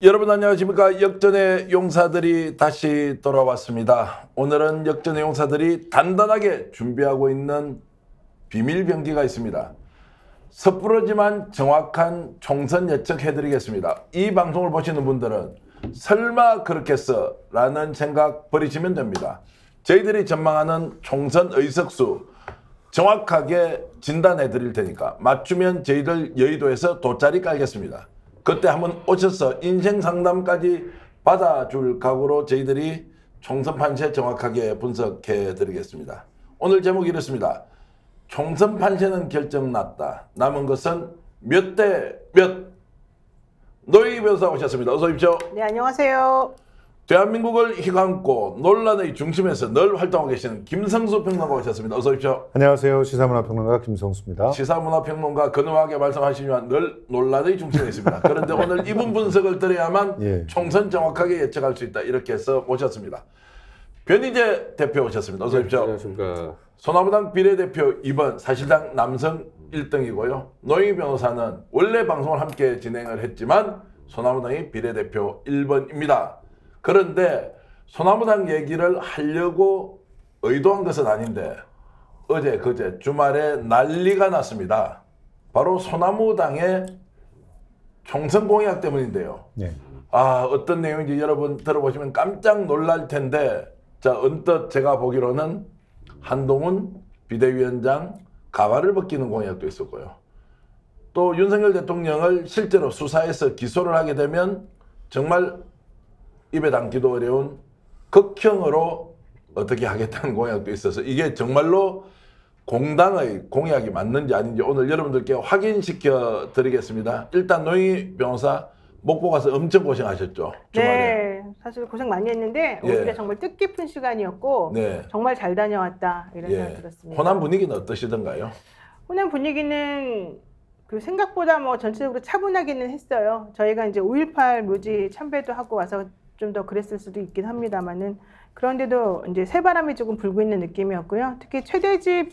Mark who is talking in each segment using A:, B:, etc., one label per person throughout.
A: 여러분 안녕하십니까. 역전의 용사들이 다시 돌아왔습니다. 오늘은 역전의 용사들이 단단하게 준비하고 있는 비밀병기가 있습니다. 섣부르지만 정확한 총선 예측해드리겠습니다. 이 방송을 보시는 분들은 설마 그렇겠어 라는 생각 버리시면 됩니다. 저희들이 전망하는 총선 의석수 정확하게 진단해 드릴 테니까 맞추면 저희들 여의도에서 돗자리 깔겠습니다. 그때 한번 오셔서 인생 상담까지 받아줄 각오로 저희들이 총선 판세 정확하게 분석해 드리겠습니다. 오늘 제목이 이렇습니다. 총선 판세는 결정났다. 남은 것은 몇 대 몇. 노희 변호사 오셨습니다. 어서 오십시오.
B: 네, 안녕하세요.
A: 대한민국을 휘감고 논란의 중심에서 늘 활동하고 계시는 김성수 평론가 오셨습니다. 어서 오십시오.
C: 안녕하세요. 시사문화평론가 김성수입니다.
A: 시사문화평론가 근엄하게 말씀하시지만 늘 논란의 중심에 있습니다. 그런데 오늘 이분 분석을 들어야만 총선 정확하게 예측할 수 있다. 이렇게 해서 모셨습니다. 변희재 대표 오셨습니다. 어서 오십시오.
D: 안녕하십니까.
A: 소나무당 비례대표 2번 사실상 남성 1등이고요. 노희 변호사는 원래 방송을 함께 진행을 했지만 소나무당이 비례대표 1번입니다. 그런데 소나무당 얘기를 하려고 의도한 것은 아닌데 어제 그제 주말에 난리가 났습니다. 바로 소나무당의 총선 공약 때문인데요.
C: 네.
A: 어떤 내용인지 여러분 들어보시면 깜짝 놀랄 텐데, 자, 언뜻 제가 보기로는 한동훈 비대위원장 가발을 벗기는 공약도 있었고요. 또 윤석열 대통령을 실제로 수사해서 기소를 하게 되면 정말 입에 담기도 어려운 극형으로 어떻게 하겠다는 공약도 있어서 이게 정말로 공당의 공약이 맞는지 아닌지 오늘 여러분들께 확인시켜 드리겠습니다. 일단 노희 변호사 목포 가서 엄청 고생하셨죠? 주말에.
B: 네, 사실 고생 많이 했는데 오늘은 정말 뜻깊은 시간이었고 정말 잘 다녀왔다 이런 생각이 들었습니다.
A: 호남 분위기는 어떠시던가요?
B: 호남 분위기는 그 생각보다 뭐 전체적으로 차분하기는 했어요. 저희가 이제 5.18 묘지 참배도 하고 와서 좀 더 그랬을 수도 있긴 합니다만은 그런데도 이제 새바람이 조금 불고 있는 느낌이었고요. 특히 최대집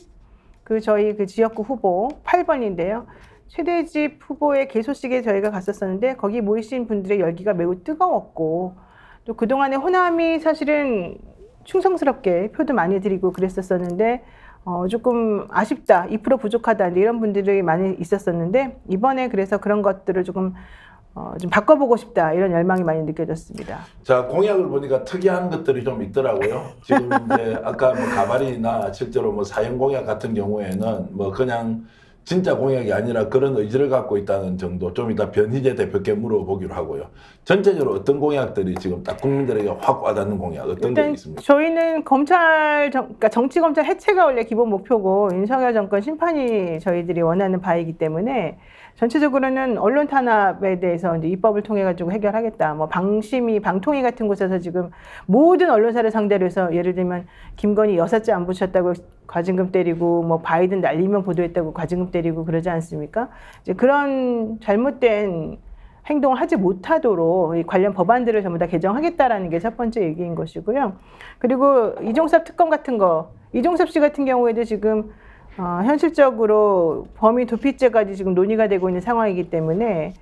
B: 저희 그 지역구 후보 8번인데요. 최대집 후보의 개소식에 저희가 갔었었는데 거기 모이신 분들의 열기가 매우 뜨거웠고 또 그동안에 호남이 사실은 충성스럽게 표도 많이 드리고 그랬었었는데 조금 아쉽다, 2% 부족하다 이런 분들이 많이 있었었는데 이번에 그래서 그런 것들을 좀 바꿔보고 싶다 이런 열망이 많이 느껴졌습니다.
A: 자, 공약을 보니까 특이한 것들이 좀 있더라고요. 지금 이제 아까 뭐 가발이나 실제로 뭐 사형 공약 같은 경우에는 뭐 그냥 진짜 공약이 아니라 그런 의지를 갖고 있다는 정도, 좀 이따 변희재 대표께 물어보기로 하고요. 전체적으로 어떤 공약들이 지금 딱 국민들에게 확 와닿는 공약 어떤 게 있습니까?
B: 저희는 그러니까 정치검찰 해체가 원래 기본 목표고 윤석열 정권 심판이 저희들이 원하는 바이기 때문에 전체적으로는 언론 탄압에 대해서 이제 입법을 통해 가지고 해결하겠다. 뭐 방통위 같은 곳에서 지금 모든 언론사를 상대로 해서 예를 들면 김건희 여사죄 안 붙였다고 과징금 때리고 뭐 바이든 날리면 보도했다고 과징금 때리고 그러지 않습니까? 이제 그런 잘못된 행동을 하지 못하도록 이 관련 법안들을 전부 다 개정하겠다라는 게 첫 번째 얘기인 것이고요. 그리고 이종섭 특검 같은 거, 이종섭 씨 같은 경우에도 지금 현실적으로 범위 도피죄까지 지금 논의가 되고 있는 상황이기 때문에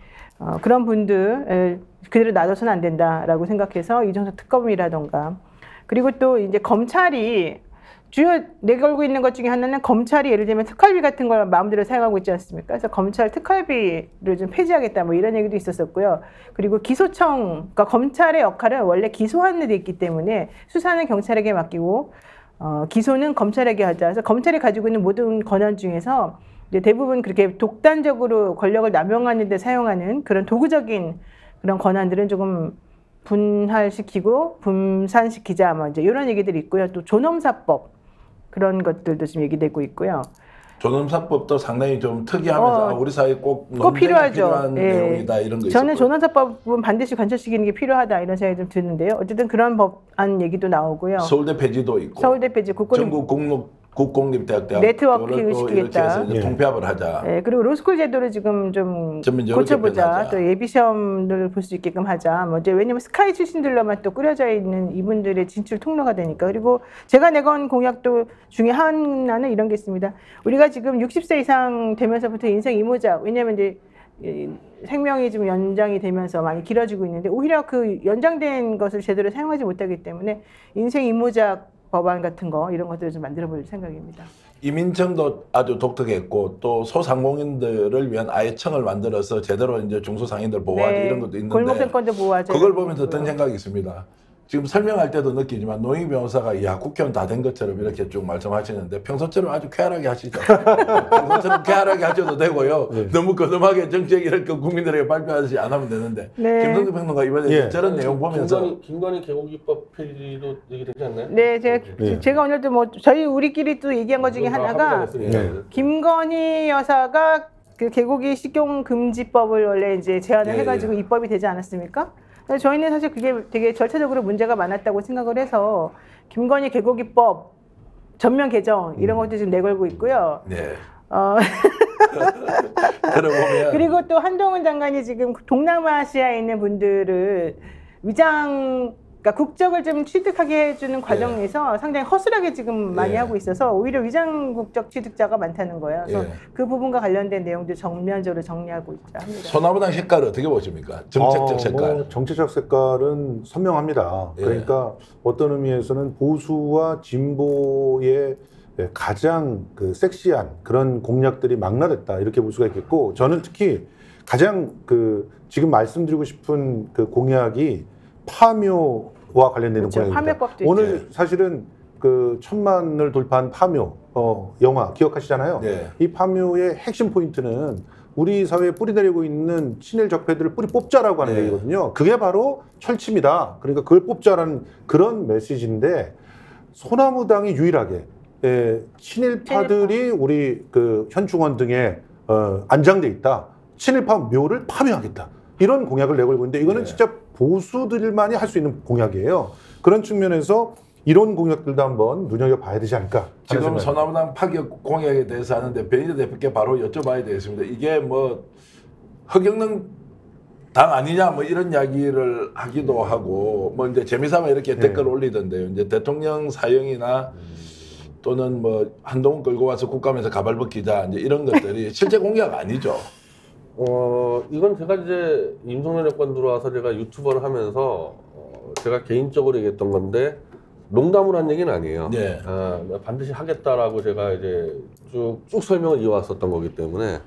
B: 그런 분들 그대로 놔둬서는 안 된다라고 생각해서 이종섭 특검이라던가 그리고 또 이제 검찰이 주요 내걸고 있는 것 중에 하나는 검찰이 예를 들면 특활비 같은 걸 마음대로 사용하고 있지 않습니까? 그래서 검찰 특활비를 좀 폐지하겠다 뭐 이런 얘기도 있었었고요. 그리고 기소청, 그러니까 검찰의 역할은 원래 기소하는 데 있기 때문에 수사는 경찰에게 맡기고 기소는 검찰에게 하자. 그래서 검찰이 가지고 있는 모든 권한 중에서 이제 대부분 그렇게 독단적으로 권력을 남용하는 데 사용하는 그런 도구적인 그런 권한들은 조금 분할시키고 분산시키자 뭐 이제 이런 얘기들이 있고요. 또 존엄사법 그런 것들도 지금 얘기되고 있고요.
A: 존엄사법도 상당히 좀 특이하면서 우리 사회에 꼭
B: 필요하죠.
A: 필요한 내용이다 이런 거 있어요.
B: 저는 존엄사법은 반드시 관철시키는 게 필요하다 이런 생각이 좀 드는데요. 어쨌든 그런 법안 얘기도 나오고요.
A: 서울대 폐지도 있고.
B: 서울대 폐지,
A: 전국 국공립대학
B: 네트워킹을 시키겠다.
A: 통폐합을 하자.
B: 네, 그리고 로스쿨 제도를 지금 좀 고쳐보자. 또 예비 시험을 볼 수 있게끔 하자. 뭐 이제 왜냐면 스카이 출신들로만 또 꾸려져 있는 이분들의 진출 통로가 되니까. 그리고 제가 내건 공약도 중에 하나는 이런 게 있습니다. 우리가 지금 60세 이상 되면서부터 인생 이모작. 왜냐면 이제 생명이 좀 연장이 되면서 많이 길어지고 있는데 오히려 그 연장된 것을 제대로 사용하지 못하기 때문에 인생 이모작 법안 같은 거 이런 것들을 좀 만들어 볼 생각입니다.
A: 이민청도 아주 독특했고 또 소상공인들을 위한 아예 청을 만들어서 제대로 이제 중소상인들 보호하지 이런 것도 있는데
B: 골목상권도 보호하죠.
A: 그걸 보면서 어떤 생각이 있습니다. 지금 설명할 때도 느끼지만 노영희 변호사가 야 국회의원 다 된 것처럼 이렇게 쭉 말씀하시는데 평소처럼 아주 쾌활하게 하시죠. 평소처럼 쾌활하게 하셔도 되고요. 너무 거듭하게 정책 이렇게 국민들에게 발표하듯이 안 하면 되는데 김성주 평론가 이번에 저런 내용 보면서
D: 김건희 개고기법 폐지도 얘기되지 않나요?
B: 네, 제가 오늘도 뭐 저희 우리끼리 또 얘기한 것 중에 하나가 김건희 여사가 그 개고기 식용 금지법을 원래 이제 제안을 해가지고 입법이 되지 않았습니까? 저희는 사실 그게 되게 절차적으로 문제가 많았다고 생각을 해서 김건희 개고기법 전면 개정 이런 것도 지금 내걸고 있고요.
A: 네. 들어보면
B: 그리고 또 한동훈 장관이 지금 동남아시아에 있는 분들을 그러니까 국적을 좀 취득하게 해주는 과정에서 상당히 허술하게 지금 많이 하고 있어서 오히려 위장 국적 취득자가 많다는 거예요. 그래서 그 부분과 관련된 내용도 정면적으로 정리하고 있자 합니다.
A: 소나무당 색깔을 어떻게 보십니까? 정책적 색깔.
C: 정책적 색깔은 선명합니다. 그러니까 어떤 의미에서는 보수와 진보의 가장 그 섹시한 그런 공약들이 망라됐다 이렇게 볼 수가 있겠고 저는 특히 가장 그 지금 말씀드리고 싶은 그 공약이 파묘와 관련되는 공약입니다. 오늘 사실은 그 1000만을 돌파한 파묘 영화 기억하시잖아요. 이 파묘의 핵심 포인트는 우리 사회에 뿌리 내리고 있는 친일 적폐들을 뿌리 뽑자라고 하는 얘기거든요. 그게 바로 철칙입니다. 그러니까 그걸 뽑자라는 그런 메시지인데 소나무당이 유일하게 친일파들이 우리 그 현충원 등에 안장돼 있다. 친일파 묘를 파묘하겠다. 이런 공약을 내걸고 있는데 이거는 진짜 보수들만이 할 수 있는 공약이에요. 그런 측면에서 이런 공약들도 한번 눈여겨봐야 되지 않을까.
A: 지금 소나무당 파격 공약에 대해서 하는데 변희재 대표께 바로 여쭤봐야 되겠습니다. 이게 뭐 허경영 당 아니냐 뭐 이런 이야기를 하기도 하고 뭐 이제 재미삼아 이렇게 댓글 올리던데요. 이제 대통령 사형이나 또는 뭐 한동훈 끌고 와서 국감에서 가발 벗기자 이제 이런 것들이 실제 공약 아니죠.
D: 이건 제가 이제 윤석열 정권 들어와서 제가 유튜버를 하면서 제가 개인적으로 얘기했던 건데 농담을 한 얘기는 아니에요. 반드시 하겠다라고 제가 이제 쭉 설명을 이어왔었던 거기 때문에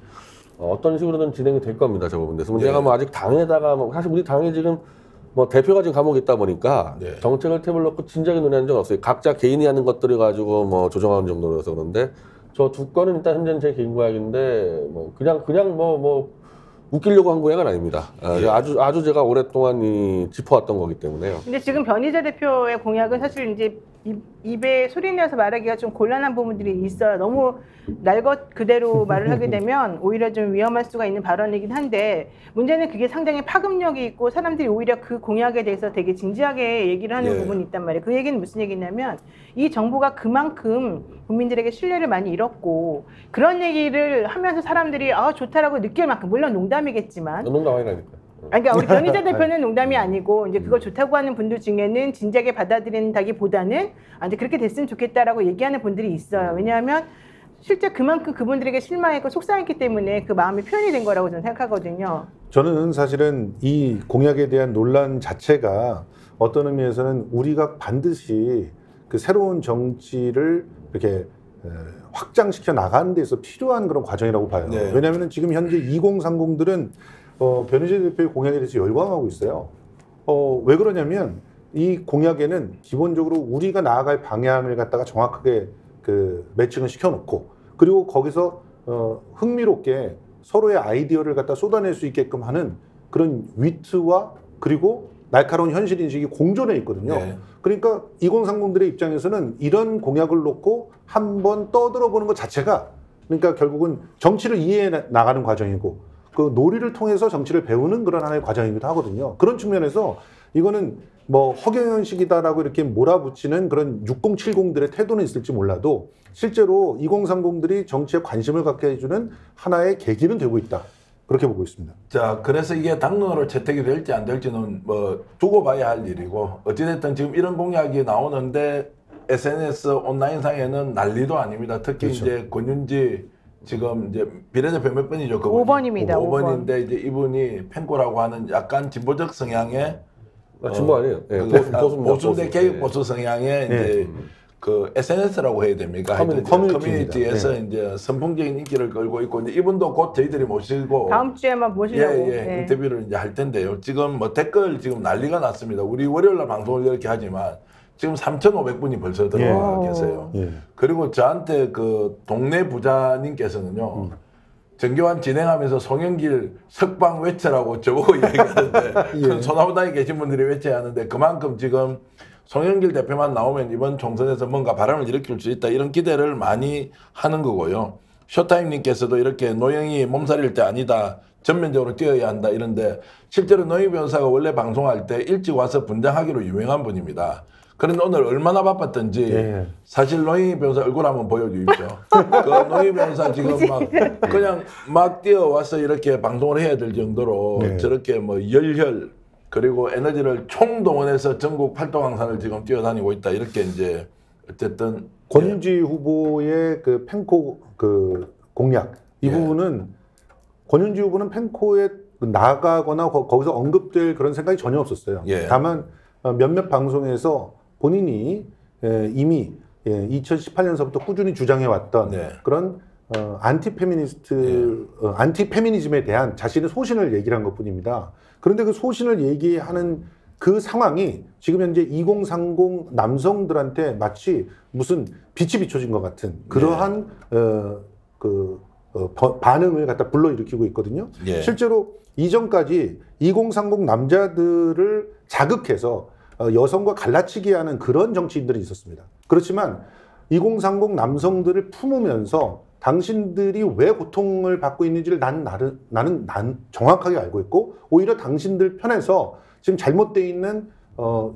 D: 어떤 식으로든 진행이 될 겁니다. 저 부분에서. 문제가 뭐 아직 당에다가 뭐 사실 우리 당에 지금 뭐 대표가 지금 감옥에 있다 보니까 정책을 탭을 놓고 진작에 논의한 적은 없어요. 각자 개인이 하는 것들을 가지고 뭐 조정하는 정도로서 그런데 저 두 건은 일단 현재는 제 개인 공약인데 뭐 그냥 뭐 웃기려고 한 공약은 아닙니다. 아주 제가 오랫동안 짚어왔던 거기 때문에요.
B: 근데 지금 변희재 대표의 공약은 사실 이제 입에 소리내서 말하기가 좀 곤란한 부분들이 있어요. 너무 날 것 그대로 말을 하게 되면 오히려 좀 위험할 수가 있는 발언이긴 한데 문제는 그게 상당히 파급력이 있고 사람들이 오히려 그 공약에 대해서 되게 진지하게 얘기를 하는 부분이 있단 말이에요. 그 얘기는 무슨 얘기냐면 이 정부가 그만큼 국민들에게 신뢰를 많이 잃었고 그런 얘기를 하면서 사람들이 좋다라고 느낄 만큼 물론 농담이겠지만
D: 농담 아니라니까.
B: 그러니까 우리 변희재 대표는 농담이 아니고 이제 그걸 좋다고 하는 분들 중에는 진작에 받아들인다기보다는 이제 그렇게 됐으면 좋겠다라고 얘기하는 분들이 있어요. 왜냐하면 실제 그만큼 그분들에게 실망했고 속상했기 때문에 그 마음이 표현이 된 거라고 저는 생각하거든요.
C: 저는 사실은 이 공약에 대한 논란 자체가 어떤 의미에서는 우리가 반드시 그 새로운 정치를 이렇게 확장시켜 나가는 데서 필요한 그런 과정이라고 봐요. 왜냐하면 지금 현재 2030들은 변희재 대표의 공약에 대해서 열광하고 있어요. 왜 그러냐면 이 공약에는 기본적으로 우리가 나아갈 방향을 갖다가 정확하게 그 매칭을 시켜놓고 그리고 거기서 흥미롭게 서로의 아이디어를 갖다 쏟아낼 수 있게끔 하는 그런 위트와 그리고 날카로운 현실 인식이 공존해 있거든요. 그러니까 2030들의 입장에서는 이런 공약을 놓고 한번 떠들어보는 것 자체가 그러니까 결국은 정치를 이해해 나가는 과정이고 그 놀이를 통해서 정치를 배우는 그런 하나의 과정이기도 하거든요. 그런 측면에서 이거는 뭐 허경영식이다라고 이렇게 몰아붙이는 그런 6070들의 태도는 있을지 몰라도 실제로 2030들이 정치에 관심을 갖게 해주는 하나의 계기는 되고 있다. 그렇게 보고 있습니다.
A: 자, 그래서 이게 당론으로 채택이 될지 안 될지는 뭐 두고 봐야 할 일이고 어찌됐든 지금 이런 공약이 나오는데 SNS 온라인상에는 난리도 아닙니다. 특히 이제 권윤지 지금 이제 비례대표 몇 번이죠?
B: 5번입니다.
A: 5번인데 이제 이분이 펜코라고 하는 약간 진보적 성향의
D: 진보 아니에요. 네,
A: 보수인데 개혁 보수 성향의 이제 그 SNS라고 해야 됩니까? 커뮤니티에서
C: 네.
A: 이제 선풍적인 인기를 끌고 있고 이제 이분도 곧 저희들이 모시고
B: 다음 주에만 모시려고
A: 네. 인터뷰를 이제 할 텐데요. 지금 뭐 댓글 지금 난리가 났습니다. 우리 월요일날 방송을 이렇게 하지만 지금 3,500분이 벌써 들어와 계세요. 그리고 저한테 그 동네 부자님께서는요. 정교환 진행하면서 송영길 석방 외쳐라고 저보고 얘기하는데 소나무당에 계신 분들이 외쳐야 하는데 그만큼 지금 송영길 대표만 나오면 이번 총선에서 뭔가 바람을 일으킬 수 있다 이런 기대를 많이 하는 거고요. 쇼타임님께서도 이렇게 노영이 몸살일 때 아니다. 전면적으로 뛰어야 한다 이런데 실제로 노영희 변호사가 원래 방송할 때 일찍 와서 분장하기로 유명한 분입니다. 그런데 오늘 얼마나 바빴던지 사실 노영희 변호사 얼굴 한번 보여주십시오. 그 노영희 변호사 지금 그냥 막 뛰어와서 이렇게 방송을 해야 될 정도로 저렇게 뭐 열혈 그리고 에너지를 총동원해서 전국 팔도강산을 지금 뛰어다니고 있다 이렇게 이제 어쨌든
C: 권윤지 후보의 그 펜코 그 공약 이 부분은 권윤지 후보는 펜코에 나가거나 거기서 언급될 그런 생각이 전혀 없었어요. 다만 몇몇 방송에서 본인이 이미 2018년서부터 꾸준히 주장해왔던 그런 안티페미니즘에 대한 자신의 소신을 얘기를 한 것뿐입니다. 그런데 그 소신을 얘기하는 그 상황이 지금 현재 2030 남성들한테 마치 무슨 빛이 비춰진 것 같은 그러한 반응을 갖다 불러일으키고 있거든요. 실제로 이전까지 2030 남자들을 자극해서 여성과 갈라치기 하는 그런 정치인들이 있었습니다. 그렇지만 2030 남성들을 품으면서 당신들이 왜 고통을 받고 있는지를 나는 정확하게 알고 있고 오히려 당신들 편에서 지금 잘못되어 있는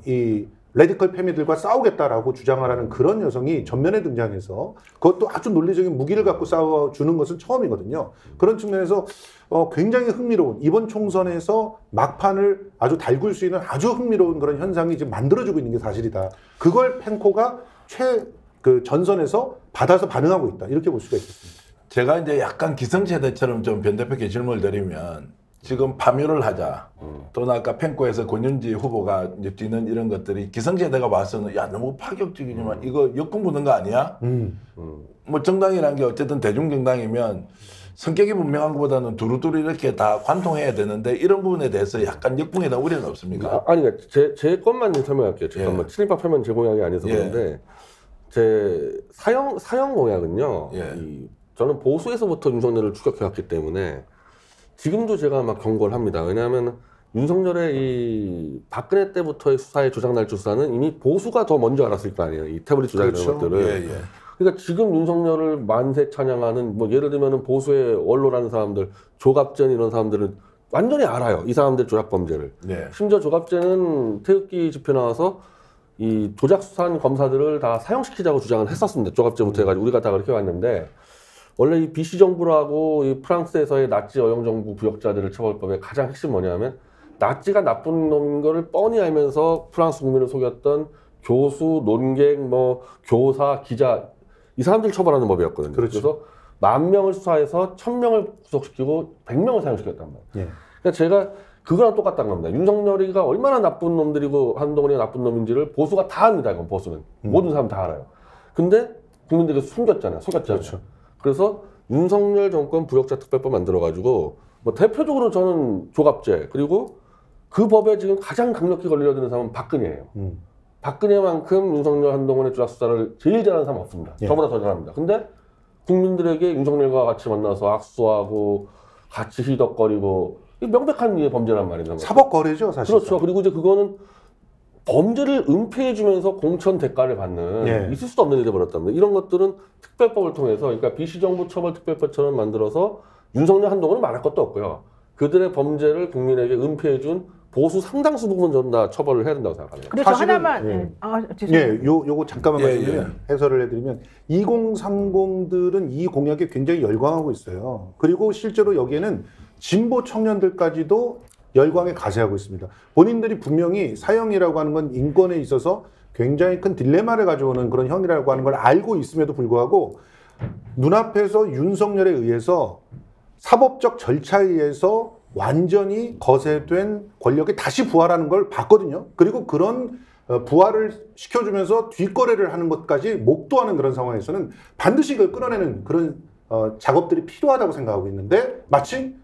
C: 이 레디컬 페미들과 싸우겠다라고 주장을 하는 그런 여성이 전면에 등장해서 그것도 아주 논리적인 무기를 갖고 싸워주는 것은 처음이거든요. 그런 측면에서 굉장히 흥미로운 이번 총선에서 막판을 아주 달굴 수 있는 아주 흥미로운 그런 현상이 지금 만들어지고 있는 게 사실이다. 그걸 펜코가 전선에서 받아서 반응하고 있다. 이렇게 볼 수가 있겠습니다.
A: 제가 이제 약간 기성세대처럼 좀 변 대표께 질문을 드리면 지금 파묘를 하자. 또는 아까 펜코에서 권윤지 후보가 이제 뛰는 이런 것들이 기성세대가 봐서는 야 너무 파격적이지만 이거 역풍 부는 거 아니야? 뭐 정당이라는 게 어쨌든 대중정당이면 성격이 분명한 것보다는 두루두루 이렇게 다 관통해야 되는데 이런 부분에 대해서 약간 역풍에 대한 우려는 없습니까?
D: 아니 제 것만 설명할게요. 잠깐만 친일파표면 제 공약이 아니어서 그런데 제 사형 공약은요. 저는 보수에서부터 윤석열을 추격해왔기 때문에 지금도 제가 막 경고를 합니다. 왜냐하면 윤석열의 이 박근혜 때부터의 수사의 조작 날조 수사는 이미 보수가 더 먼저 알았을 거 아니에요. 이 태블릿 조작 이런 것들을. 그러니까 지금 윤석열을 만세 찬양하는 뭐 예를 들면은 보수의 원로라는 사람들, 조갑전 이런 사람들은 완전히 알아요. 이 사람들 조작 범죄를. 심지어 조갑전은 태극기 집회 나와서 이 조작 수사한 검사들을 다 사형시키자고 주장을 했었습니다. 조갑전부터 해가지고 우리가 다 그렇게 왔는데 원래 이 BC 정부라고 이 프랑스에서의 나치 어용 정부 부역자들을 처벌법의 가장 핵심 뭐냐면 나치가 나쁜 놈인 거를 뻔히 알면서 프랑스 국민을 속였던 교수, 논객, 뭐 교사, 기자 이 사람들 처벌하는 법이었거든요. 그래서 10,000명을 수사해서 1,000명을 구속시키고 100명을 사형시켰단 말이에요. 그러니까 제가 그거랑 똑같다는 겁니다. 윤석열이가 얼마나 나쁜 놈들이고 한동훈이가 나쁜 놈인지를 보수가 다 압니다. 이건 보수는. 모든 사람 다 알아요. 근데 국민들이 속였잖아요. 그래서 윤석열 정권 부역자 특별법 만들어가지고 뭐 대표적으로 저는 조갑제 그리고 그 법에 지금 가장 강력히 걸려드는 사람은 박근혜예요. 박근혜만큼 윤석열 한동훈의 조작 수사를 제일 잘하는 사람 없습니다. 저보다 더 잘합니다. 근데 국민들에게 윤석열과 같이 만나서 악수하고 같이 희덕거리고 이 명백한 범죄란 말이죠.
C: 사법거래죠, 사실.
D: 그렇죠. 그리고 이제 그거는 범죄를 은폐해주면서 공천 대가를 받는 있을 수도 없는 일이 벌었답니다. 이런 것들은 특별법을 통해서 그러니까 비시정부 처벌 특별법처럼 만들어서 윤석열 한동훈은 말할 것도 없고요. 그들의 범죄를 국민에게 은폐해준 보수 상당수 부분 전 다 처벌을 해야 된다고 생각합니다.
B: 그래서 하나만 죄송합니다.
C: 요거 잠깐만 말씀드리면 해설을 해드리면 2030들은 이 공약에 굉장히 열광하고 있어요. 그리고 실제로 여기에는 진보 청년들까지도 열광에 가세하고 있습니다. 본인들이 분명히 사형이라고 하는 건 인권에 있어서 굉장히 큰 딜레마를 가져오는 그런 형이라고 하는 걸 알고 있음에도 불구하고 눈앞에서 윤석열에 의해서 사법적 절차에 의해서 완전히 거세된 권력이 다시 부활하는 걸 봤거든요. 그리고 그런 부활을 시켜주면서 뒷거래를 하는 것까지 목도하는 그런 상황에서는 반드시 그걸 끌어내는 그런 작업들이 필요하다고 생각하고 있는데 마침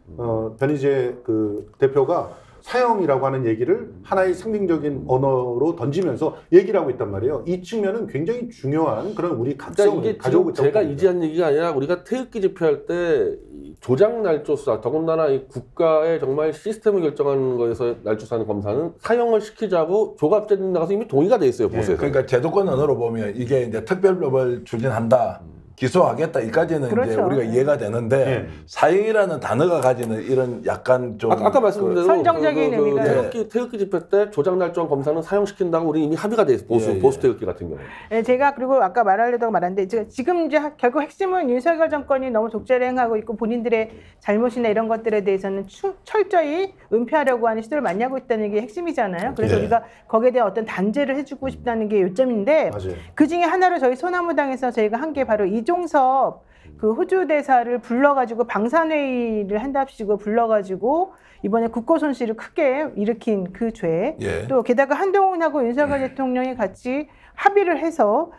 C: 변희재 그 대표가 사형이라고 하는 얘기를 하나의 상징적인 언어로 던지면서 얘기를 하고 있단 말이에요. 이 측면은 굉장히 중요한 그런 우리 각성을
D: 이게
C: 가져오고 있다고
D: 제가
C: 봅니다.
D: 이지한 얘기가 아니라 우리가 태극기 집회할 때 조작 날조 수사, 더군다나 이 국가의 정말 시스템을 결정하는 거에서 날조사하는 검사는 사형을 시키자고 조갑제도 나가서 이미 동의가 돼 있어요. 보세요.
A: 그러니까 제도권 언어로 보면 이게 이제 특별법을 추진한다. 기소하겠다 이까지는
B: 그렇죠.
A: 이제 우리가 이해가 되는데 사형이라는 단어가 가지는 이런 약간 좀
D: 아까 말씀드린 대로
B: 선정적인 의미가
D: 태극기 집회 때 조작 날조한 검사는 사형시킨다고 우리 이미 합의가 돼 있어요. 보수 태극기 같은 경우.
B: 네, 제가 그리고 아까 말하려다가 말았는데 지금 이제 결국 핵심은 윤석열 정권이 너무 독재를 행하고 있고 본인들의 잘못이나 이런 것들에 대해서는 철저히 은폐하려고 하는 시도를 많이 하고 있다는 게 핵심이잖아요. 그래서 우리가 거기에 대한 어떤 단죄를 해주고 싶다는 게 요점인데
C: 맞아요.
B: 그 중에 하나로 저희 소나무당에서 저희가 한 게 바로 이종섭 그 호주 대사를 불러가지고 방산회의를 한답시고 불러가지고 이번에 국고 손실을 크게 일으킨 그 죄. 또 게다가 한동훈하고 윤석열 대통령이 같이 합의를 해서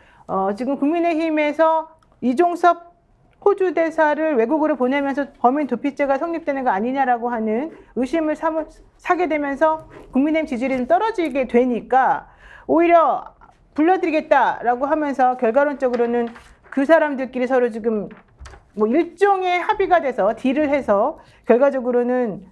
B: 지금 국민의힘에서 이종섭 호주 대사를 외국으로 보내면서 범인 도피죄가 성립되는 거 아니냐라고 하는 의심을 사게 되면서 국민의힘 지지율이 좀 떨어지게 되니까 오히려 불러드리겠다라고 하면서 결과론적으로는 그 사람들끼리 서로 지금 뭐 일종의 합의가 돼서 딜을 해서 결과적으로는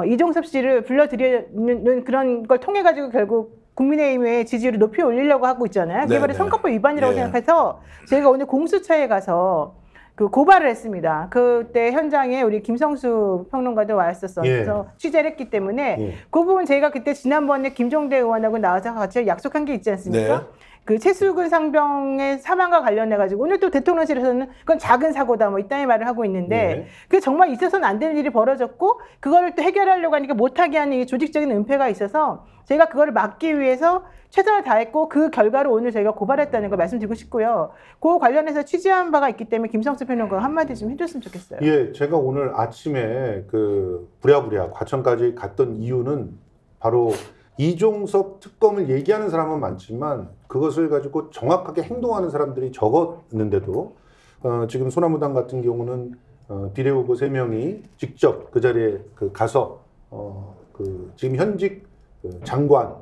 B: 이종섭 씨를 불러들이는 그런 걸 통해 가지고 결국 국민의힘의 지지율을 높이 올리려고 하고 있잖아요. 그게 바로 선거법 위반이라고 생각해서 저희가 오늘 공수처에 가서 그 고발을 했습니다. 그때 현장에 우리 김성수 평론가도 왔었어서 취재를 했기 때문에 그 부분 저희가 그때 지난번에 김종대 의원하고 나와서 같이 약속한 게 있지 않습니까? 그 최수근 상병의 사망과 관련해 가지고 오늘 또 대통령실에서는 그건 작은 사고다 뭐 이따위 말을 하고 있는데 그게 정말 있어서는 안 되는 일이 벌어졌고 그거를 또 해결하려고 하니까 못하게 하는 이 조직적인 은폐가 있어서 저희가 그거를 막기 위해서 최선을 다했고 그 결과로 오늘 저희가 고발했다는 걸 말씀드리고 싶고요. 그 관련해서 취재한 바가 있기 때문에 김성수 평론가가 한마디 좀 해줬으면 좋겠어요.
C: 예, 제가 오늘 아침에 그 부랴부랴 과천까지 갔던 이유는 바로 이종섭 특검을 얘기하는 사람은 많지만 그것을 가지고 정확하게 행동하는 사람들이 적었는데도 지금 소나무당 같은 경우는 비례후보 3명이 직접 그 자리에 가서 그 지금 현직 장관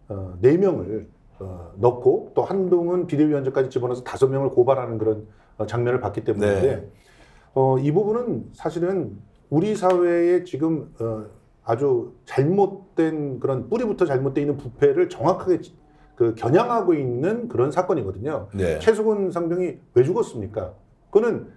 C: 4명을 넣고 또 한동훈 비대위원장까지 집어넣어서 5명을 고발하는 그런 장면을 봤기 때문인데 이 부분은 사실은 우리 사회에 지금 아주 잘못된 그런 뿌리부터 잘못되어 있는 부패를 정확하게 그 겨냥하고 있는 그런 사건이거든요. 최수근 상병이 왜 죽었습니까? 그거는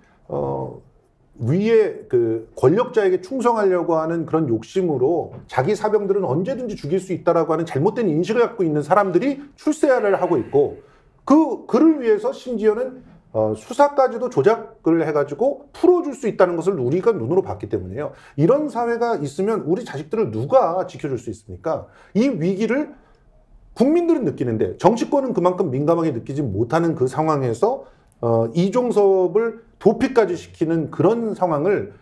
C: 위에 그 권력자에게 충성하려고 하는 그런 욕심으로 자기 사병들은 언제든지 죽일 수 있다라고 하는 잘못된 인식을 갖고 있는 사람들이 출세를 하고 있고 그를 위해서 심지어는 수사까지도 조작을 해가지고 풀어줄 수 있다는 것을 우리가 눈으로 봤기 때문에요. 이런 사회가 있으면 우리 자식들을 누가 지켜줄 수 있습니까? 이 위기를 국민들은 느끼는데 정치권은 그만큼 민감하게 느끼지 못하는 그 상황에서 이종섭을 도피까지 시키는 그런 상황을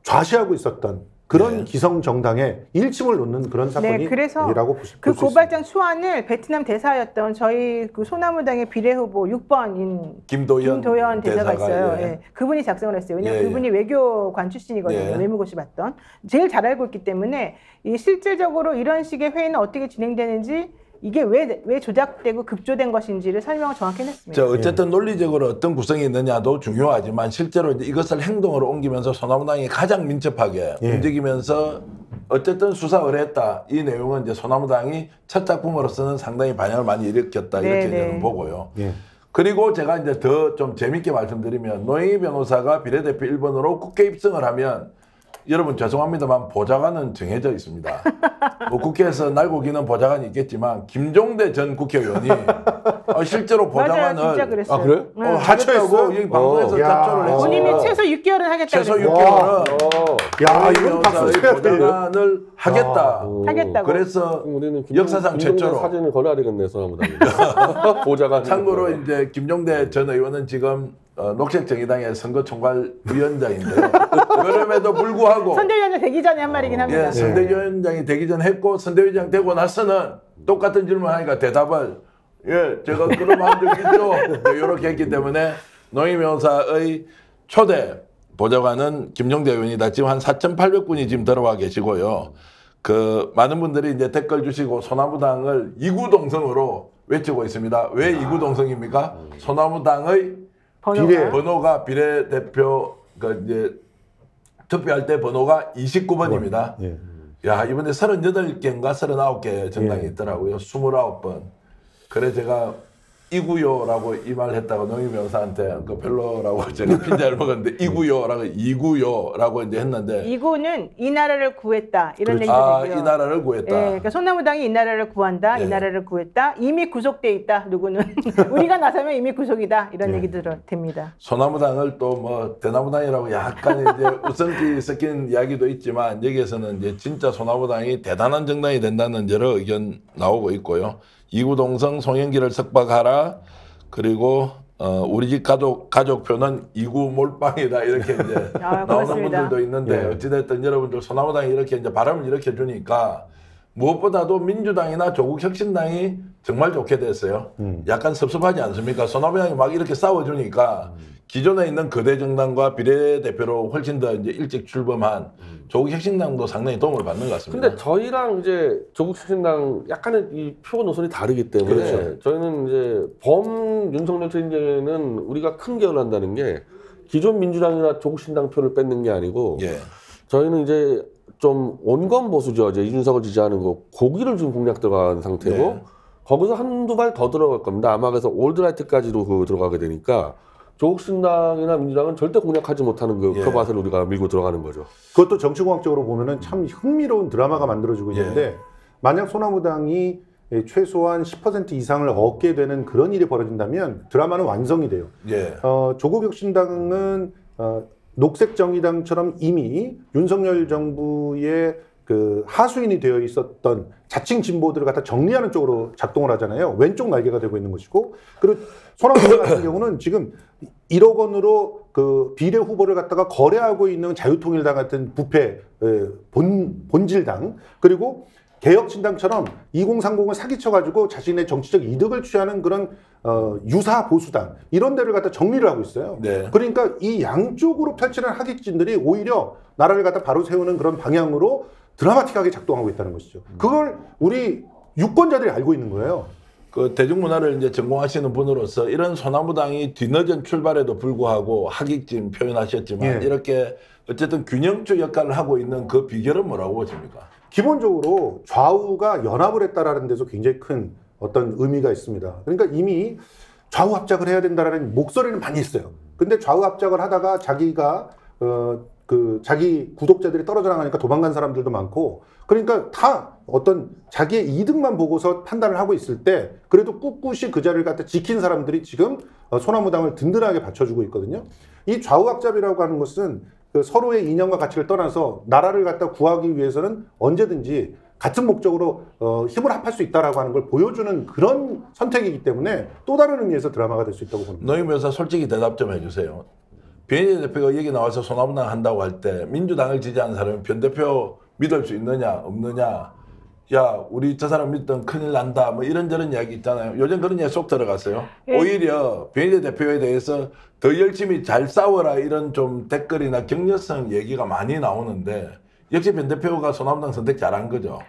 C: 좌시하고 있었던 그런 기성 정당에 일침을 놓는 그런 사건이라고
B: 그래서
C: 볼 수
B: 그
C: 있습니다.
B: 고발장 초안을 베트남 대사였던 저희 그 소나무당의 비례후보 6번인 김도연 대사가 있어요. 그분이 작성을 했어요. 왜냐하면 그분이 외교관 출신이거든요. 외무고시 봤던. 제일 잘 알고 있기 때문에 이 실질적으로 이런 식의 회의는 어떻게 진행되는지 이게 왜 조작되고 급조된 것인지를 설명을 정확히 해냈습니다.
A: 어쨌든 논리적으로 어떤 구성이 있느냐도 중요하지만 실제로 이제 이것을 행동으로 옮기면서 소나무당이 가장 민첩하게 움직이면서 어쨌든 수사 의뢰했다. 이 내용은 이제 소나무당이 첫 작품으로서는 상당히 반향을 많이 일으켰다. 이렇게 저는 보고요. 그리고 제가 이제 더 좀 재밌게 말씀드리면 노영희 변호사가 비례대표 1번으로 국회 입성을 하면 여러분 죄송합니다만 보좌관은 정해져 있습니다. 뭐 국회에서 날고 기는 보좌관이 있겠지만 김종대 전 국회의원이 실제로 보좌관을
B: 맞아요, 진짜 그랬어요.
A: 그래? 하겠다고 여기 방송에서 자초를 했어요.
B: 본인이 최소 6개월은 하겠다.
A: 최소 6개월은
C: 야, 이건 박수 쳐야 돼요.
A: 보좌관을 하겠다.
B: 하겠다고.
A: 그래서
D: 우리는
A: 역사상 최초로
D: 사진을 걸어야 되겠네, 소나무당. 보좌관.
A: 참고로 이제 김종대 전 의원은 지금 녹색정의당의 선거총괄위원장인데요. 그럼에도 불구하고
B: 선대위원장 되기 전에 한 말이긴 합니다.
A: 예, 선대위원장이 되기 전 했고 선대위원장 되고 나서는 똑같은 질문하니까 대답을 예, 제가 그럼 한 적 있죠. 이렇게 했기 때문에 농임용사의 초대 보좌관은 김종대 의원이다. 지금 한 4,800분이 지금 들어와 계시고요. 그 많은 분들이 이제 댓글 주시고 소나무당을 이구동성으로 외치고 있습니다. 왜 이구동성입니까? 소나무당의 번호가 비례대표 그 이제 투표할 때 번호가 29번입니다.
C: 예.
A: 야, 이번에 38개인가 39개 정당이 있더라고요. 29번. 그래 제가 이구요라고 이 말 했다가 농임변호사한테 그 별로라고 제가 핀자를 먹었는데 이구요라고 이구요라고 이제 했는데
B: 이구는 이 나라를 구했다 이런
C: 그렇죠.
B: 얘기가 되고요.
A: 이 나라를 구했다.
B: 예, 그러니까 소나무당이 이 나라를 구한다, 이 나라를 구했다, 이미 구속돼 있다. 누구는 우리가 나서면 이미 구속이다 이런 얘기 됩니다.
A: 소나무당을 또 뭐 대나무당이라고 약간 이제 웃음기 섞인 이야기도 있지만 여기에서는 이제 진짜 소나무당이 대단한 정당이 된다는 여러 의견 나오고 있고요. 이구동성 송영기를 석박하라. 그리고 우리 집 가족표는 이구 몰빵이다 이렇게 이제 나오는 분들도 있는데 어찌됐든 여러분들 소나무당이 이렇게 이제 바람을 일으켜 주니까 무엇보다도 민주당이나 조국혁신당이 정말 좋게 됐어요. 약간 섭섭하지 않습니까? 소나무당이 막 이렇게 싸워주니까 기존에 있는 거대 정당과 비례대표로 훨씬 더 이제 일찍 출범한 조국혁신당도 상당히 도움을 받는 것 같습니다.
D: 근데 저희랑 이제 조국혁신당 약간의 이 표 노선이 다르기 때문에
A: 그렇죠.
D: 저희는 이제 윤석열 체제는 우리가 큰 개혁을 한다는 게 기존 민주당이나 조국신당 표를 뺏는 게 아니고
A: 예.
D: 저희는 이제 좀 온건 보수죠. 이제 이준석을 지지하는 거 고기를 좀 공략 들어간 상태고
A: 네.
D: 거기서 한두 발 더 들어갈 겁니다. 아마 그래서 올드라이트까지도 들어가게 되니까 조국신당이나 민주당은 절대 공략하지 못하는 그 표밭을 우리가 밀고 들어가는 거죠.
C: 그것도 정치공학적으로 보면은 참 흥미로운 드라마가 만들어지고 있는데 만약 소나무당이 최소한 10% 이상을 얻게 되는 그런 일이 벌어진다면 드라마는 완성이 돼요.
A: 예.
C: 조국혁신당은 녹색정의당처럼 이미 윤석열 정부의 그 하수인이 되어 있었던 자칭 진보들을 갖다 정리하는 쪽으로 작동을 하잖아요. 왼쪽 날개가 되고 있는 것이고, 그리고 소나무당 같은 경우는 지금 1억 원으로 그 비례 후보를 갖다가 거래하고 있는 자유통일당 같은 부패 본질당, 그리고 개혁신당처럼 2030을 사기쳐가지고 자신의 정치적 이득을 취하는 그런 유사 보수당 이런 데를 갖다 정리를 하고 있어요.
A: 네.
C: 그러니까 이 양쪽으로 펼치는 하객진들이 오히려 나라를 갖다 바로 세우는 그런 방향으로 드라마틱하게 작동하고 있다는 것이죠. 그걸 우리 유권자들이 알고 있는 거예요.
A: 그 대중문화를 이제 전공하시는 분으로서 이런 소나무당이 뒤늦은 출발에도 불구하고 하객진 표현하셨지만 이렇게 어쨌든 균형추 역할을 하고 있는 그 비결은 뭐라고 보십니까?
C: 기본적으로 좌우가 연합을 했다라는 데서 굉장히 큰 어떤 의미가 있습니다. 그러니까 이미 좌우 합작을 해야 된다라는 목소리는 많이 있어요. 근데 좌우 합작을 하다가 자기가 자기 구독자들이 떨어져 나가니까 도망간 사람들도 많고, 그러니까 다 어떤 자기의 이득만 보고서 판단을 하고 있을 때 그래도 꿋꿋이 그 자리를 갖다 지킨 사람들이 지금 소나무당을 든든하게 받쳐주고 있거든요. 이 좌우 합작이라고 하는 것은 그 서로의 이념과 가치를 떠나서 나라를 갖다 구하기 위해서는 언제든지 같은 목적으로 힘을 합할 수 있다라고 하는 걸 보여주는 그런 선택이기 때문에 또 다른 의미에서 드라마가 될 수 있다고 봅니다.
A: 노임 변호사 솔직히 대답 좀 해주세요. 변희재 대표가 여기 나와서 소나무당 한다고 할 때 민주당을 지지하는 사람은 변 대표 믿을 수 있느냐 없느냐, 야 우리 저 사람 믿던 큰일 난다 뭐 이런저런 이야기 있잖아요. 요즘 그런 이야기 쏙 들어갔어요. 오히려 변희재 대표에 대해서 더 열심히 잘 싸워라 이런 좀 댓글이나 격려성 얘기가 많이 나오는데 역시 변 대표가 소나무당 선택 잘한 거죠.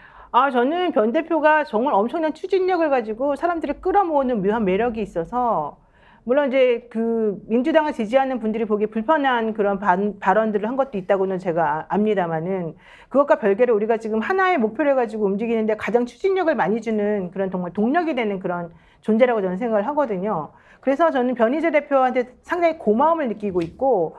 B: 저는 변 대표가 정말 엄청난 추진력을 가지고 사람들을 끌어모으는 묘한 매력이 있어서, 물론 이제 그 민주당을 지지하는 분들이 보기 불편한 그런 발언들을 한 것도 있다고는 제가 압니다만은, 그것과 별개로 우리가 지금 하나의 목표를 가지고 움직이는데 가장 추진력을 많이 주는 그런 정말 동력이 되는 그런 존재라고 저는 생각을 하거든요. 그래서 저는 변희재 대표한테 상당히 고마움을 느끼고 있고,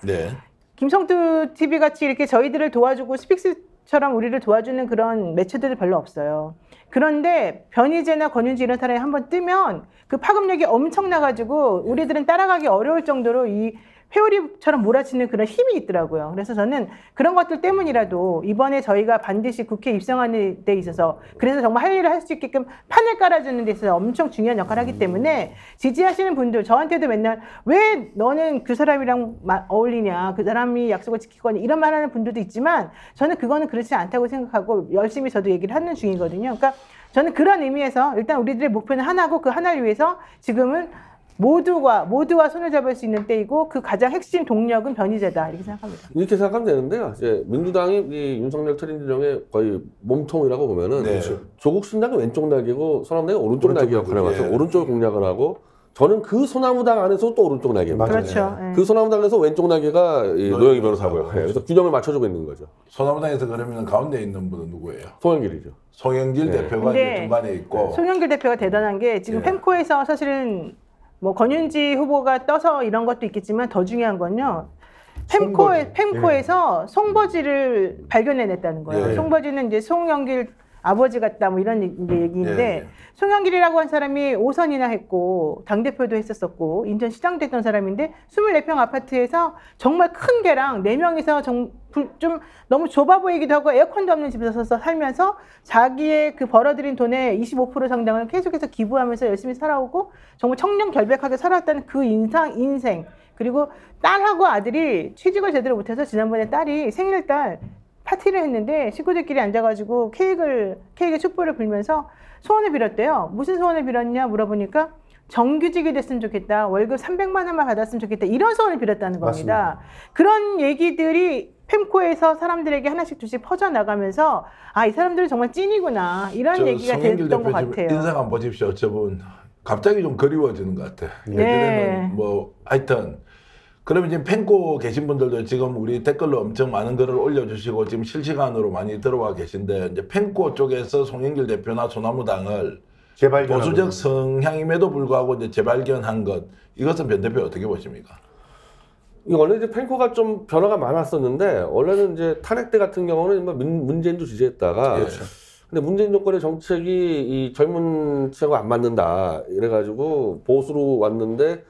B: 김성두 TV 같이 이렇게 저희들을 도와주고 스픽스처럼 우리를 도와주는 그런 매체들이 별로 없어요. 그런데 변희재나 권윤지 이런 사람이 한번 뜨면 그 파급력이 엄청나가지고 우리들은 따라가기 어려울 정도로 이 회오리처럼 몰아치는 그런 힘이 있더라고요. 그래서 저는 그런 것들 때문이라도 이번에 저희가 반드시 국회에 입성하는 데 있어서 그래서 정말 할 일을 할 수 있게끔 판을 깔아주는 데 있어서 엄청 중요한 역할을 하기 때문에 지지하시는 분들 저한테도 맨날 왜 너는 그 사람이랑 어울리냐 그 사람이 약속을 지키거니 이런 말 하는 분들도 있지만 저는 그거는 그렇지 않다고 생각하고 열심히 저도 얘기를 하는 중이거든요. 그러니까 저는 그런 의미에서 일단 우리들의 목표는 하나고 그 하나를 위해서 지금은 모두와 손을 잡을 수 있는 때이고 그 가장 핵심 동력은 변희재다 이렇게 생각합니다.
D: 이렇게 생각하면 되는데요. 이제 민주당이 이 윤석열 트렌드정의 거의 몸통이라고 보면은 조국 신당이 왼쪽 날개고 소나무당이 오른쪽 날개 역할을 해서 오른쪽 공략을 하고 저는 그 소나무당 안에서 또 오른쪽 날개입니다.
B: 그렇죠.
D: 그 소나무당에서 왼쪽 날개가 노영희 변호사고요. 그래서 균형을 맞춰주고 있는 거죠.
A: 소나무당에서 그러면 가운데 있는 분은 누구예요?
D: 송영길이죠.
A: 송영길 대표가 이제 중간에 있고.
B: 송영길 대표가 대단한 게 지금 펜코에서 사실은 뭐 권윤지 후보가 떠서 이런 것도 있겠지만 더 중요한 건요. 펜코에서 송버지를 발견해냈다는 거예요. 송버지는 이제 송영길 아버지 같다 뭐 이런 얘기인데 송영길이라고 한 사람이 5선이나 했고 당대표도 했었었고 인천시장도 했던 사람인데 24평 아파트에서 정말 큰 개랑 4명이서 좀 너무 좁아 보이기도 하고 에어컨도 없는 집에서 살면서 자기의 그 벌어들인 돈의 25% 상당을 계속해서 기부하면서 열심히 살아오고 정말 청렴결백하게 살아왔다는 그 인생 그리고 딸하고 아들이 취직을 제대로 못해서 지난번에 딸이 생일날 파티를 했는데 식구들끼리 앉아가지고 케이크에 촛불을 불면서 소원을 빌었대요. 무슨 소원을 빌었냐 물어보니까 정규직이 됐으면 좋겠다. 월급 300만 원만 받았으면 좋겠다. 이런 소원을 빌었다는 겁니다. 맞습니다. 그런 얘기들이 펜코에서 사람들에게 하나씩 둘씩 퍼져나가면서 이 사람들은 정말 찐이구나. 이런 얘기가 됐던 것 같아요.
A: 인상 한번 보십시오. 저분 갑자기 좀 그리워지는 것 같아. 예전에는 뭐 하여튼 그러면 지금 펜코 계신 분들도 지금 우리 댓글로 엄청 많은 글을 올려주시고 지금 실시간으로 많이 들어와 계신데 이제 펜코 쪽에서 송영길 대표나 소나무당을 보수적 성향임에도 불구하고 이제 재발견한 것 이것은 변 대표 어떻게 보십니까?
D: 원래 이제 펜코가 좀 변화가 많았었는데 원래는 이제 탄핵 때 같은 경우는 문재인도 지지했다가 근데 문재인 정권의 정책이 이 젊은 층하고 안 맞는다 이래가지고 보수로 왔는데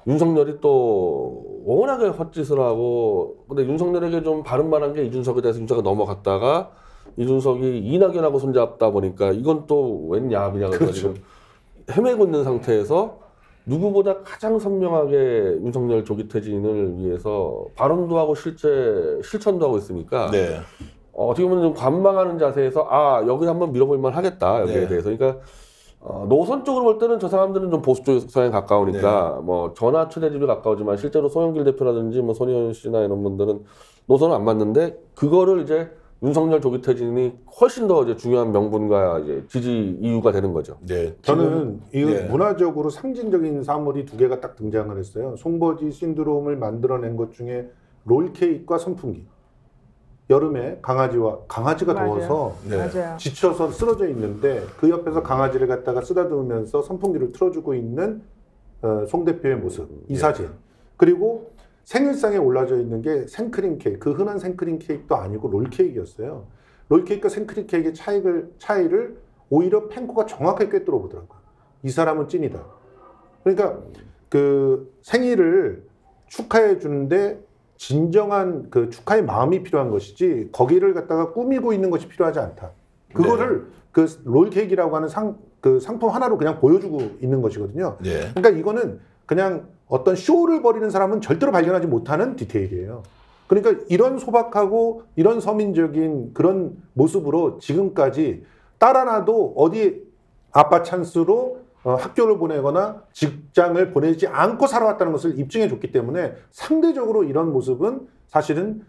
D: 윤석열이 또 워낙에 헛짓을 하고 근데 윤석열에게 좀 바른말한 게 이준석에 대해서 윤석열이 넘어갔다가 이준석이 이낙연하고 손잡다 보니까 이건 또 웬 야합이냐 그래서 지금 헤매고 있는 상태에서 누구보다 가장 선명하게 윤석열 조기 퇴진을 위해서 발언도 하고 실천도 하고 있으니까 어떻게 보면 좀 관망하는 자세에서 여기 한번 밀어볼만 하겠다 여기에 대해서 그러니까 노선 쪽으로 볼 때는 저 사람들은 좀 보수 쪽 성향에 가까우니까 뭐 전화 초대집에 가까우지만 실제로 송영길 대표라든지 뭐 손희원 씨나 이런 분들은 노선은 안 맞는데 그거를 이제 윤석열 조기 퇴진이 훨씬 더 이제 중요한 명분과 이제 지지 이유가 되는 거죠.
C: 저는 이 문화적으로 상징적인 사물이 두 개가 딱 등장을 했어요. 송버지 신드롬을 만들어낸 것 중에 롤케이크와 선풍기. 여름에 강아지가 더워서 지쳐서 쓰러져 있는데 그 옆에서 강아지를 갖다가 쓰다듬으면서 선풍기를 틀어주고 있는 송 대표의 모습, 이 사진. 그리고 생일상에 올라져 있는 게 생크림 케이크, 그 흔한 생크림 케이크도 아니고 롤케이크였어요. 롤케이크와 생크림 케이크의 차이를 오히려 펜코가 정확하게 꿰뚫어 보더라고요. 이 사람은 찐이다. 그러니까 그 생일을 축하해 주는데 진정한 그 축하의 마음이 필요한 것이지 거기를 갖다가 꾸미고 있는 것이 필요하지 않다. 그거를 그 롤케이크라고 하는 상품 하나로 그냥 보여주고 있는 것이거든요. 그러니까 이거는 그냥 어떤 쇼를 벌이는 사람은 절대로 발견하지 못하는 디테일이에요. 그러니까 이런 소박하고 이런 서민적인 그런 모습으로 지금까지 딸 하나도 어디 아빠 찬스로 학교를 보내거나 직장을 보내지 않고 살아왔다는 것을 입증해 줬기 때문에 상대적으로 이런 모습은 사실은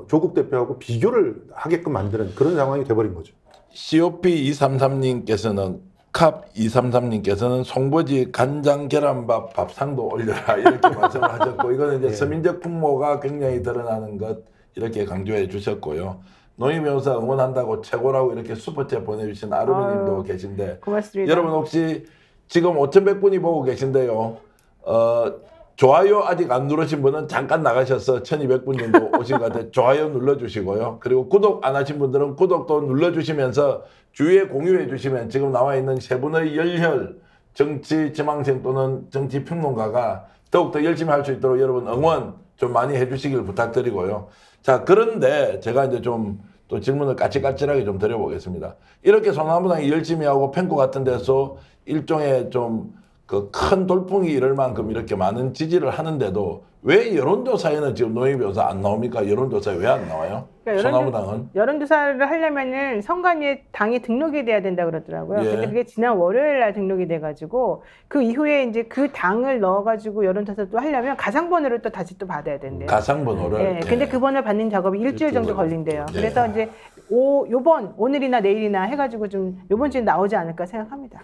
C: 조국 대표하고 비교를 하게끔 만드는 그런 상황이 돼버린 거죠.
A: COP233님께서는 캅233님께서는 송버지 간장 계란밥 밥상도 올려라 이렇게 말씀을 하셨고 이거는 이제 서민적 풍모가 굉장히 드러나는 것 이렇게 강조해 주셨고요. 노희 변호사 응원한다고 최고라고 이렇게 슈퍼챗 보내주신 아루미님도 계신데
B: 고맙습니다.
A: 여러분 혹시 지금 5,100분이 보고 계신데요. 좋아요 아직 안 누르신 분은 잠깐 나가셔서 1,200분 정도 오신 것 같아요. 좋아요 눌러주시고요. 그리고 구독 안 하신 분들은 구독도 눌러주시면서 주위에 공유해 주시면 지금 나와 있는 세 분의 열혈 정치 지망생 또는 정치 평론가가 더욱더 열심히 할 수 있도록 여러분 응원 좀 많이 해주시길 부탁드리고요. 자, 그런데 제가 이제 좀 또 질문을 까칠까칠하게 좀 드려보겠습니다. 이렇게 소나무당이 열심히 하고 펜코 같은 데서 일종의 좀 그 큰 돌풍이 일을 만큼 이렇게 많은 지지를 하는데도 왜 여론조사에는 지금 노인변호사 안 나옵니까? 여론조사에 왜 안 나와요?
B: 그러니까
A: 소나무당은?
B: 여론조사를 하려면은 선관위에 당이 등록이 돼야 된다 그러더라고요.
A: 예.
B: 근데 그게 지난 월요일 날 등록이 돼가지고 그 이후에 이제 그 당을 넣어가지고 여론조사를 또 하려면 가상번호를 또 다시 또 받아야 된대요.
A: 가상번호를.
B: 예. 근데 그 번호를 받는 작업이 일주일 정도 걸린대요.
A: 예.
B: 그래서 이제 오늘이나 내일이나 해가지고 좀 요번 주에 나오지 않을까 생각합니다.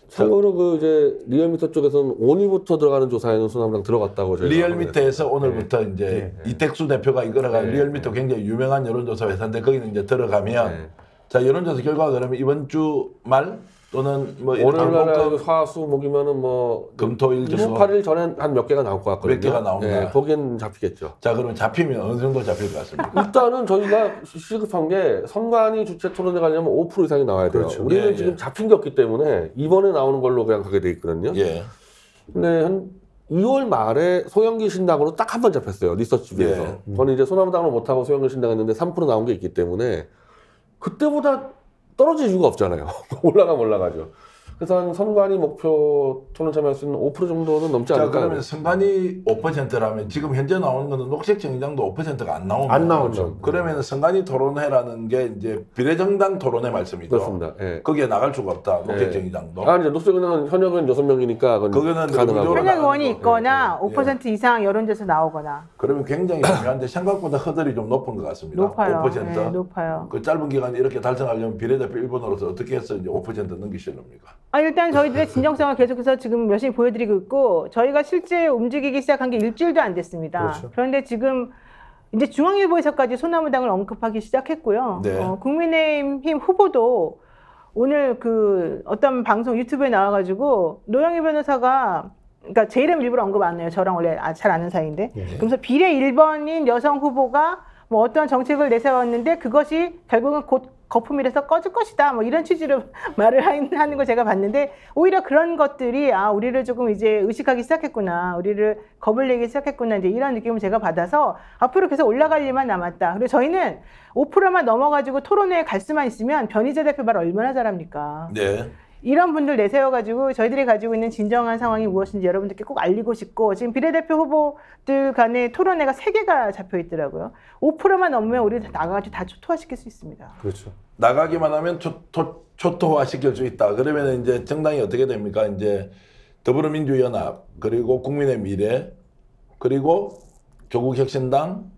D: 참고로 그 이제 리얼미터 쪽에서는 오늘부터 들어가는 조사에는 소나무당 들어갔다고 저희가
A: 리얼미터에서 오늘부터 이제 이택수 대표가 이끌어간 리얼미터 굉장히 유명한 여론조사 회사인데 거기는 이제 들어가면 자, 여론조사 결과가 그러면 이번 주 말 또는 뭐
D: 오늘날 화수목이면은 뭐
A: 금토일 정도
D: 28일 전에 한 몇 개가 나올 것 같거든요.
A: 몇 개가 나온다.
D: 네, 거기엔 잡히겠죠.
A: 자, 그러면 잡히면 어느 정도 잡힐 것 같습니까?
D: 일단은 저희가 시급한 게 선관위 주최 토론회 가려면 5% 이상이 나와야 돼요.
C: 그렇죠.
D: 우리는
A: 예, 예.
D: 지금 잡힌 게 없기 때문에 이번에 나오는 걸로 그냥 가게 돼 있거든요.
A: 예.
D: 근데 한 2월 말에 소형기 신당으로 딱 한 번 잡혔어요. 리서치비에서.
A: 예.
D: 저는 이제 소나무당을 못하고 소형기 신당 했는데 3% 나온 게 있기 때문에 그때보다 떨어질 이유가 없잖아요. 올라가면 올라가죠. 그래서 한 선관위 목표 토론 참여할 수 있는 5% 정도는 넘지
A: 자,
D: 않을까.
A: 그러면 선관위 5%라면 지금 현재 나오는 거는 녹색 정의당도 5%가 안 나오면
C: 안 나오죠.
A: 그러면 선관위 토론회라는 게 이제 비례정당 토론회 말씀이죠.
D: 그렇습니다. 예.
A: 거기에 나갈 수가 없다. 녹색
D: 예.
A: 정의당도.
D: 아, 이제 녹색은행은 현역은 6명이니까
A: 그거는
D: 가능하고.
A: 의무적으로
B: 현역 의원이
A: 나가는
B: 있거나
A: 예.
B: 5% 이상 여론조사 나오거나
A: 그러면 굉장히 중요한데 생각보다 허들이 좀 높은 것 같습니다.
B: 높아요.
A: 5%.
B: 네, 높아요.
A: 그 짧은 기간에 이렇게 달성하려면 비례대표 1번으로서 어떻게 해서 이제 5% 넘기시렵니까?
B: 일단 저희들의 진정성을 계속해서 지금 열심히 보여드리고 있고 저희가 실제 움직이기 시작한 게 일주일도 안 됐습니다.
C: 그렇죠.
B: 그런데 지금 이제 중앙일보에서까지 소나무당을 언급하기 시작했고요.
A: 네.
B: 국민의힘 후보도 오늘 그 어떤 방송 유튜브에 나와가지고 노영희 변호사가 그러니까 제 이름 일부러 언급 안 해요. 저랑 원래 잘 아는 사이인데. 그래서 비례 1번인 여성 후보가 뭐 어떤 정책을 내세웠는데 그것이 결국은 곧 거품이라서 꺼질 것이다. 뭐 이런 취지로 말을 하는 걸 제가 봤는데 오히려 그런 것들이 우리를 조금 이제 의식하기 시작했구나. 우리를 겁을 내기 시작했구나. 이제 이런 느낌을 제가 받아서 앞으로 계속 올라갈 일만 남았다. 그리고 저희는 5%만 넘어가지고 토론회에 갈 수만 있으면 변희재 대표 말 얼마나 잘합니까?
A: 네.
B: 이런 분들 내세워가지고 저희들이 가지고 있는 진정한 상황이 무엇인지 여러분들께 꼭 알리고 싶고 지금 비례대표 후보들 간의 토론회가 3개가 잡혀 있더라고요. 5%만 넘으면 우리 나가가지고 다 초토화시킬 수 있습니다.
C: 그렇죠.
A: 나가기만 하면 초토화 시킬 수 있다. 그러면 이제 정당이 어떻게 됩니까? 이제 더불어민주연합 그리고 국민의 미래 그리고 조국혁신당,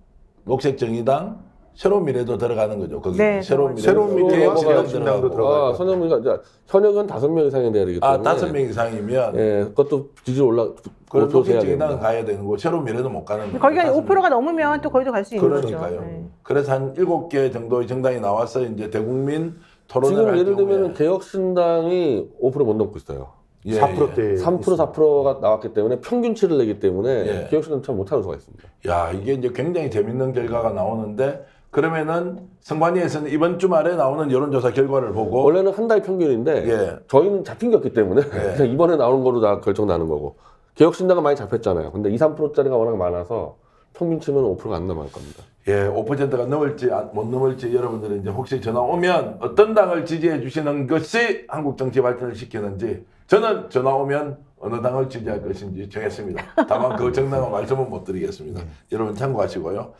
A: 녹색정의당, 새로운 미래도 들어가는 거죠. 거기
B: 네,
A: 새로운 미래,
C: 새로운 미래와
A: 들어가고.
C: 개혁신당도 들어가고.
D: 선영이가 현역은 5명 이상이 돼야 되기 때문에.
A: 5명 이상이면
D: 예, 그것도 지지율
A: 그런
D: 목표 돼야
A: 녹색정의당은
D: 됩니다.
A: 가야 되는 거고 새로운 미래도 못 가는 거예요.
B: 거기가 5%가 넘으면 또 거기도 갈 수 있는 거죠.
A: 그러니까요.
B: 네.
A: 그래서 한 7개 정도의 정당이 나와서 이제 대국민 토론을
D: 지금
A: 할
D: 예를
A: 경우에
D: 들면 개혁신당이 5%못 넘고 있어요.
A: 예,
C: 4%대
D: 3% 4%가 나왔기 때문에 평균치를 내기 때문에
A: 예.
D: 개혁신당 참 못하는 수가 있습니다.
A: 야, 이게 이제 굉장히 재밌는 결과가 나오는데 그러면은 선관위에서는 이번 주말에 나오는 여론조사 결과를 보고
D: 원래는 한 달 평균인데
A: 예.
D: 저희는 잡힌 게 없기 때문에 그냥 이번에 나오는 거로 다 결정 나는 거고 개혁신당은 많이 잡혔잖아요. 근데 2, 3%짜리가 워낙 많아서 평균치면 5%가 안 넘어갈 겁니다.
A: 예, 5%가 넘을지 못 넘을지 여러분들이 이제 혹시 전화 오면 어떤 당을 지지해 주시는 것이 한국 정치 발전을 시키는지 저는 전화 오면 어느 당을 지지할 것인지 정했습니다. 다만 그 정당은 말씀은 못 드리겠습니다. 여러분 참고하시고요.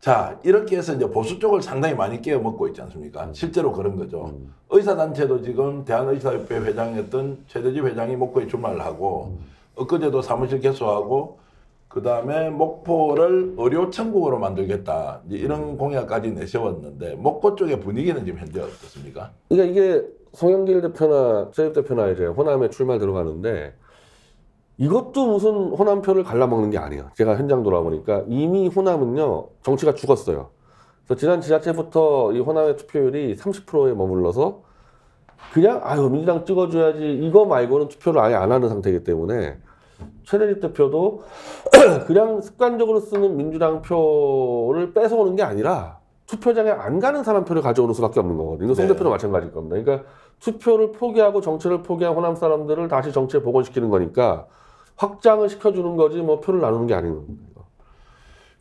A: 자, 이렇게 해서 이제 보수 쪽을 상당히 많이 깨어먹고 있지 않습니까? 실제로 그런 거죠. 의사단체도 지금 대한의사협회 회장이었던 최대집 회장이 목포에 출마를 하고 엊그제도 사무실 개소하고 그 다음에 목포를 의료천국으로 만들겠다. 이제 이런 공약까지 내세웠는데 목포 쪽의 분위기는 지금 현재 어떻습니까?
D: 그러니까 이게 송영길 대표나 최대집 대표나 이제 호남에 출마 들어가는데 이것도 무슨 호남표를 갈라먹는 게 아니에요. 제가 현장 돌아보니까 이미 호남은요 정치가 죽었어요. 그래서 지난 지자체부터 이 호남의 투표율이 30%에 머물러서 그냥 민주당 찍어줘야지 이거 말고는 투표를 아예 안 하는 상태이기 때문에 최대집 대표도 그냥 습관적으로 쓰는 민주당 표를 뺏어오는 게 아니라 투표장에 안 가는 사람 표를 가져오는 수밖에 없는 거거든요. 송 대표도 마찬가지일 겁니다. 그러니까 투표를 포기하고 정치를 포기한 호남 사람들을 다시 정치에 복원시키는 거니까 확장을 시켜주는 거지 뭐 표를 나누는 게 아닌 겁니다.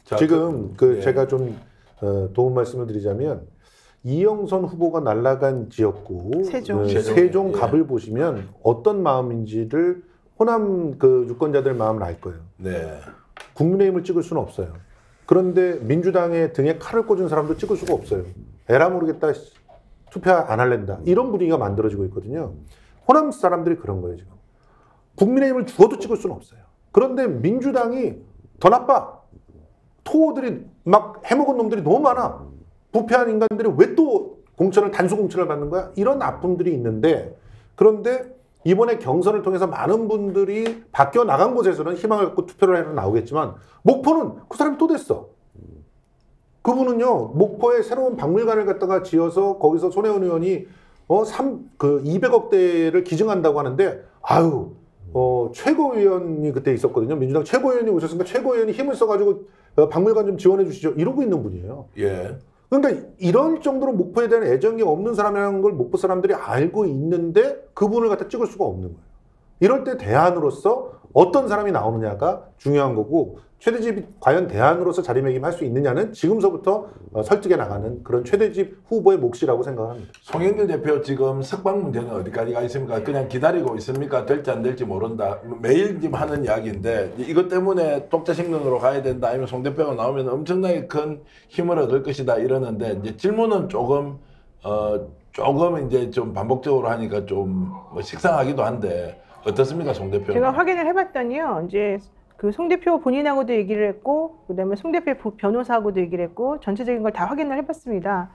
A: 자,
C: 지금
A: 예.
C: 제가 좀 도움 말씀을 드리자면 이영선 후보가 날아간 지역구
B: 세종.
C: 세종
A: 예.
C: 갑을 보시면 어떤 마음인지를 호남 그 유권자들 마음을 알 거예요.
A: 네.
C: 국민의힘을 찍을 수는 없어요. 그런데 민주당의 등에 칼을 꽂은 사람도 찍을 수가 없어요. 에라 모르겠다, 투표 안 할랜다, 이런 분위기가 만들어지고 있거든요. 호남 사람들이 그런 거예요. 지금 국민의힘을 죽어도 찍을 수는 없어요. 그런데 민주당이 더 나빠. 토호들이 막 해먹은 놈들이 너무 많아. 부패한 인간들이 왜 또 공천을 단수 공천을 받는 거야? 이런 아픔들이 있는데, 그런데 이번에 경선을 통해서 많은 분들이 바뀌어 나간 곳에서는 희망을 갖고 투표를 해서 나오겠지만, 목포는 그 사람이 또 됐어. 그분은요, 목포에 새로운 박물관을 갖다가 지어서 거기서 손혜원 의원이 200억대를 기증한다고 하는데, 아유, 최고위원이 그때 있었거든요. 민주당 최고위원이 오셨으니까 최고위원이 힘을 써가지고 박물관 좀 지원해 주시죠, 이러고 있는 분이에요.
A: 예.
C: 그러니까 이런 정도로 목포에 대한 애정이 없는 사람이라는 걸 목포 사람들이 알고 있는데 그분을 갖다 찍을 수가 없는 거예요. 이럴 때 대안으로서 어떤 사람이 나오느냐가 중요한 거고, 최대집이 과연 대안으로서 자리매김할 수 있느냐는 지금서부터 설득해 나가는 그런 최대집 후보의 몫이라고 생각합니다.
A: 송영길 대표 지금 석방 문제는 어디까지 가 있습니까? 그냥 기다리고 있습니까? 될지 안 될지 모른다. 매일 지금 하는 이야기인데, 이것 때문에 독자식론으로 가야 된다, 아니면 송 대표가 나오면 엄청나게 큰 힘을 얻을 것이다 이러는데, 이제 질문은 조금 이제 좀 반복적으로 하니까 좀 뭐 식상하기도 한데 어떻습니까, 송 대표?
B: 제가 확인을 해봤더니요, 이제 그 송 대표 본인하고도 얘기를 했고, 그다음에 송 대표 변호사하고도 얘기를 했고, 전체적인 걸 다 확인을 해봤습니다.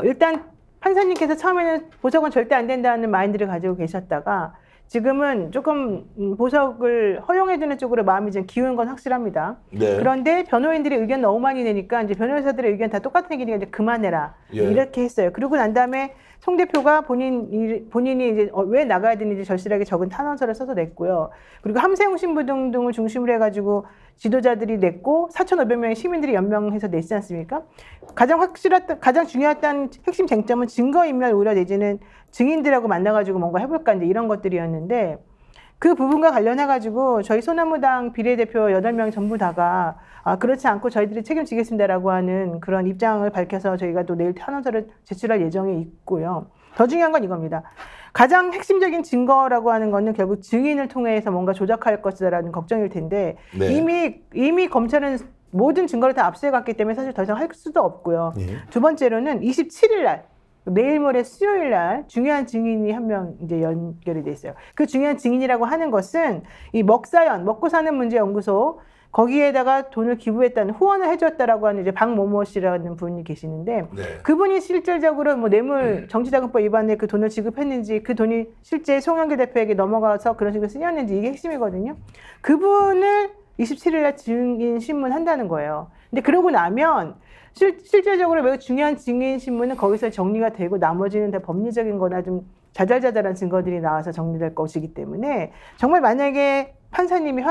B: 일단 판사님께서 처음에는 보석은 절대 안 된다는 마인드를 가지고 계셨다가 지금은 조금 보석을 허용해주는 쪽으로 마음이 좀 기운 건 확실합니다.
A: 네.
B: 그런데 변호인들의 의견 너무 많이 내니까 이제 변호사들의 의견 다 똑같은 얘기니까 이제 그만해라,
A: 예.
B: 이렇게 했어요. 그러고 난 다음에 송 대표가 본인이 이제 왜 나가야 되는지 절실하게 적은 탄원서를 써서 냈고요. 그리고 함세웅 신부 등을 중심으로 해가지고 지도자들이 냈고 4,500명의 시민들이 연명해서 냈지 않습니까? 가장 중요했던 핵심 쟁점은 증거인멸 우려 내지는 증인들하고 만나가지고 뭔가 해볼까, 이제 이런 것들이었는데, 그 부분과 관련해가지고 저희 소나무당 비례대표 8명 전부 다가 그렇지 않고 저희들이 책임지겠습니다라고 하는 그런 입장을 밝혀서 저희가 또 내일 탄원서를 제출할 예정에 있고요. 더 중요한 건 이겁니다. 가장 핵심적인 증거라고 하는 거는 결국 증인을 통해서 뭔가 조작할 것이다라는 걱정일 텐데,
A: 네.
B: 이미 검찰은 모든 증거를 다 압수해갔기 때문에 사실 더 이상 할 수도 없고요.
C: 예.
B: 2번째로는 27일 날, 내일 모레 수요일 날 중요한 증인이 한 명 이제 연결이 돼 있어요. 그 중요한 증인이라고 하는 것은 이 먹사연, 먹고 사는 문제 연구소, 거기에다가 돈을 기부했다는, 후원을 해줬다라고 하는 이제 박모모 씨라는 분이 계시는데,
A: 네.
B: 그분이 실질적으로 뭐 뇌물 정치자금법 위반에 그 돈을 지급했는지, 그 돈이 실제 송영길 대표에게 넘어가서 그런 식으로 쓰였는지, 이게 핵심이거든요. 그분을 27일 날 증인 신문한다는 거예요. 근데 그러고 나면 실제적으로 매우 중요한 증인 신문은 거기서 정리가 되고, 나머지는 다 법리적인 거나 좀 자잘자잘한 증거들이 나와서 정리될 것이기 때문에, 정말 만약에 판사님이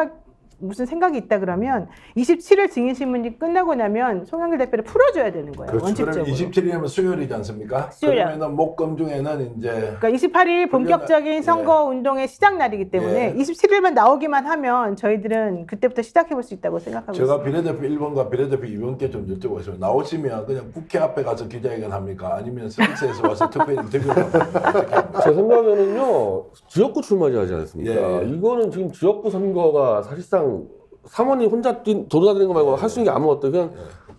B: 무슨 생각이 있다 그러면 27일 증인신문이 끝나고 나면 송영길 대표를 풀어줘야 되는 거예요.
A: 그렇죠.
B: 원칙적으로.
A: 그러면 27일이면 수요일이지 않습니까?
B: 수요일.
A: 그러면은 목금 중에는 이제
B: 그러니까 28일이 본격적인 선거 운동의 시작 날이기 때문에 27일만 나오기만 하면 저희들은 그때부터 시작해볼 수 있다고 생각하고
A: 제가
B: 있습니다.
A: 비례대표 1번과 비례대표 2번께 좀 여쭤보겠습니다. 나오시면 그냥 국회 앞에 가서 기자회견 합니까? 아니면 스위스에서 와서 투표 인터뷰를 합니까?
D: 제 생각에는요, 지역구 출마제 하지 않습니까?
A: 예.
D: 이거는 지금 지역구 선거가 사실상 사모님 혼자 돌아다니는 거 말고 할 수 있는 게 아무것도, 그냥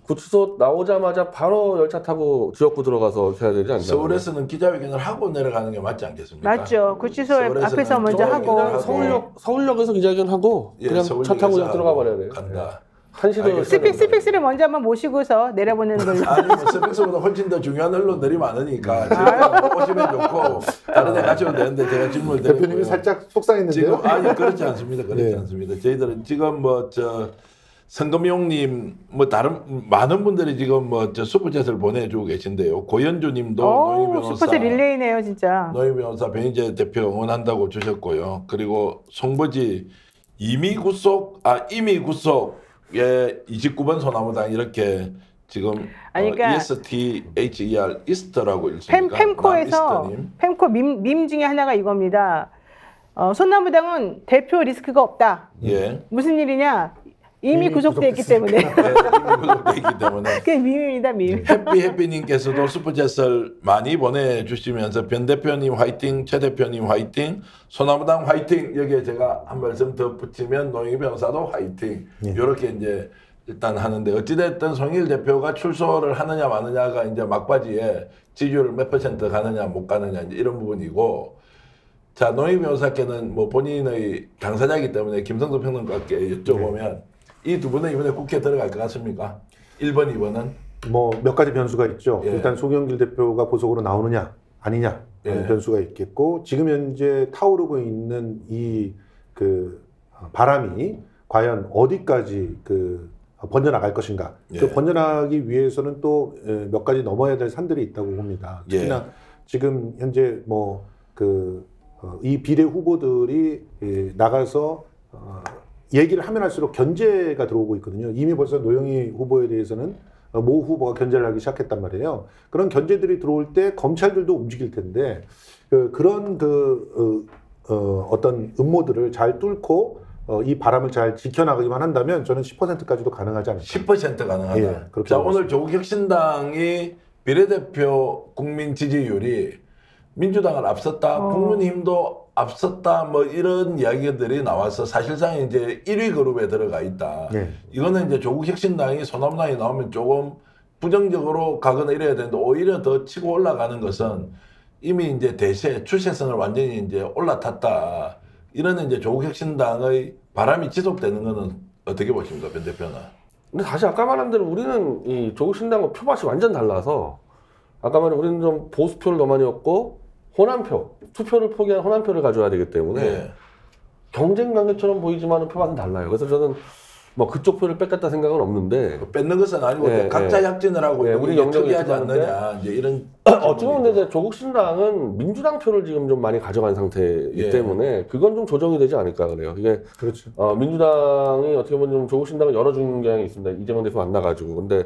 D: 구치소 나오자마자 바로 열차 타고 지역구 들어가서 해야 되지 않나요?
A: 서울에서는 기자회견을 하고 내려가는 게 맞지 않겠습니까?
B: 맞죠. 구치소
A: 서울에서는
B: 앞에서 먼저
A: 기자회견을
B: 하고.
D: 서울역에서 기자회견 하고 그냥 차 타고 그냥 들어가 버려야 돼요.
A: 간다.
D: 한시도
A: 알겠습니다.
B: 스픽스를 먼저 한번 모시고서 내려보는 걸로.
A: 아니 뭐 스펙스보다 훨씬 더 중요한 언론들이 많으니까 지금 오시면 좋고 다른 데 가셔도 되는데 제가 질문을 드렸고요.
C: 대표님이 살짝 속상했는데요.
A: 지금 아니 그렇지 않습니다. 그렇지
C: 네.
A: 않습니다. 저희들은 지금 성금용님 다른 많은 분들이 지금 슈퍼챗을 보내주고 계신데요. 고현주님도 노희 변호사,
B: 슈퍼챗 릴레이네요, 진짜.
A: 노희 변호사 변희재 대표 응원한다고 주셨고요. 그리고 송버지 이미 구속의 29번 소나무당 이렇게 지금
B: 그러니까
A: ESTHER 이스터라고 읽습니까?
B: 펜코에서 펜코 밈 중에 하나가 이겁니다. 손나무당은 대표 리스크가 없다.
A: 예.
B: 무슨 일이냐? 이미
C: 이미
B: 구속돼 있기 때문에.
A: 네, 이미 구속돼 있기 때문에.
B: 그게 밈입니다, 밈.
A: 해피님께서도 슈퍼챗을 많이 보내주시면서 변 대표님 화이팅, 최 대표님 화이팅, 소나무당 화이팅. 여기에 제가 한 말씀 더 붙이면 노영희 변호사도 화이팅. 이렇게 이제 일단 하는데 어찌됐든 송일 대표가 출소를 하느냐 마느냐가 이제 막바지에 지지율 몇 % 가느냐 못 가느냐 이제 이런 부분이고. 자, 노영희 변호사께는 뭐 본인의 당사자이기 때문에 김성수 평론가께 여쭤보면 이 두 분은 이번에 국회에 들어갈 것 같습니까? 1번, 2번은?
C: 뭐 몇 가지 변수가 있죠.
A: 예.
C: 일단 송영길 대표가 보석으로 나오느냐 아니냐 하는
A: 예.
C: 변수가 있겠고 지금 현재 타오르고 있는 이 그 바람이 과연 어디까지 그 번져나갈 것인가.
A: 예.
C: 그 번져나가기 위해서는 또 몇 가지 넘어야 될 산들이 있다고 봅니다. 특히나
A: 예.
C: 지금 현재 뭐 이 비례 후보들이 나가서 얘기를 하면 할수록 견제가 들어오고 있거든요. 이미 벌써 노영희 후보에 대해서는 모 후보가 견제를 하기 시작했단 말이에요. 그런 견제들이 들어올 때 검찰들도 움직일 텐데 그런 어떤 음모들을 잘 뚫고 이 바람을 잘 지켜나가기만 한다면 저는 10%까지도 가능하지 않을까.
A: 10% 가능하다.
C: 예, 그렇게
A: 자,
C: 보고
A: 오늘 조국혁신당이 비례대표 국민 지지율이 민주당을 앞섰다, 국민힘도 앞섰다, 뭐 이런 이야기들이 나와서 사실상 이제 1위 그룹에 들어가 있다.
C: 예.
A: 이거는 이제 조국혁신당이 소나무당이 나오면 조금 부정적으로 가거나 이래야 되는데 오히려 더 치고 올라가는 것은 이미 이제 대세 추세선을 완전히 이제 올라탔다. 이런 이제 조국혁신당의 바람이 지속되는 것은 어떻게 보십니까, 변 대표는?
D: 근데 다시 아까 말한 대로 우리는 이 조국신당과 표밭이 완전 달라서 아까 말한 우리는 좀 보수표를 더 많이 얻고 호남표, 투표를 포기한 호남표를 가져야 되기 때문에
A: 네.
D: 경쟁 관계처럼 보이지만 표밭은 달라요. 그래서 저는 뭐 그쪽 표를 뺏겠다 생각은 없는데
A: 뺏는 것은 아니고
D: 네,
A: 각자
D: 네.
A: 약진을 하고
D: 네,
A: 우리
D: 우리 영역이
A: 특이하지
D: 있었는데
A: 않느냐 이제 이런
D: 어쩌면 근데 이제 조국신당은 민주당 표를 지금 좀 많이 가져간 상태이기
A: 예.
D: 때문에 그건 좀 조정이 되지 않을까 그래요. 이게
C: 그렇죠.
D: 민주당이 어떻게 보면 좀 조국신당을 열어주는 경향이 있습니다. 이재명 대표 만나가지고. 근데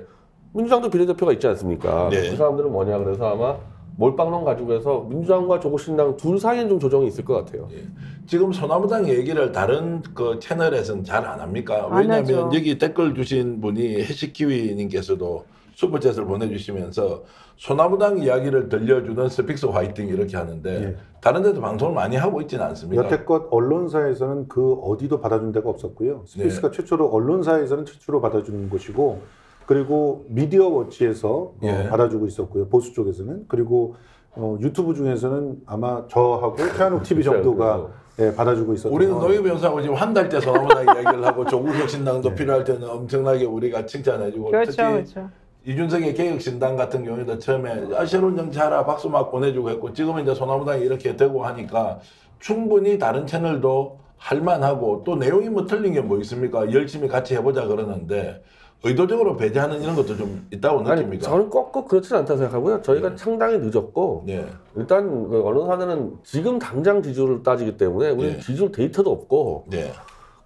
D: 민주당도 비례대표가 있지 않습니까?
A: 네.
D: 그 사람들은 뭐냐 그래서 아마 몰빵론 가지고 해서 민주당과 조국신당 둘 사이엔 좀 조정이 있을 것 같아요.
A: 예. 지금 소나무당 얘기를 다른 그 채널에서는 잘 안 합니까?
B: 안
A: 왜냐하면
B: 하죠.
A: 여기 댓글 주신 분이 해시키위님께서도 슈퍼챗을 보내주시면서 소나무당 이야기를 들려주는 스픽스 화이팅 이렇게 하는데
C: 예.
A: 다른 데도 방송을 많이 하고 있지는 않습니까?
C: 여태껏 언론사에서는 그 어디도 받아준 데가 없었고요. 스피스가 최초로 언론사에서는 최초로 받아주는 곳이고 그리고 미디어 워치에서
A: 예.
C: 받아주고 있었고요. 보수 쪽에서는. 그리고 유튜브 중에서는 아마 저하고 태안욱 TV 정도가 받아주고 있었던
A: 우리는
C: 거.
A: 노영 변호사하고 지금 한 달째 소나무당 이야기를 하고 조국혁신당도 필요할 때는 엄청나게 우리가 칭찬해주고
B: 그렇죠,
A: 특히
B: 그렇죠.
A: 이준석의 개혁신당 같은 경우에도 처음에 새로운 정치하라 박수 막 보내주고 했고 지금은 이제 소나무당이 이렇게 되고 하니까 충분히 다른 채널도 할만하고 또 내용이 뭐 틀린 게 뭐 있습니까? 열심히 같이 해보자 그러는데 의도적으로 배제하는 이런 것도 좀 있다고
D: 아니,
A: 느낍니까?
D: 저는 꼭 그렇지는 않다고 생각하고요. 저희가 상당히 늦었고
A: 예.
D: 일단 그 언론사들은 지금 당장 지지율을 따지기 때문에 우리는
A: 예.
D: 지지율 데이터도 없고
A: 예.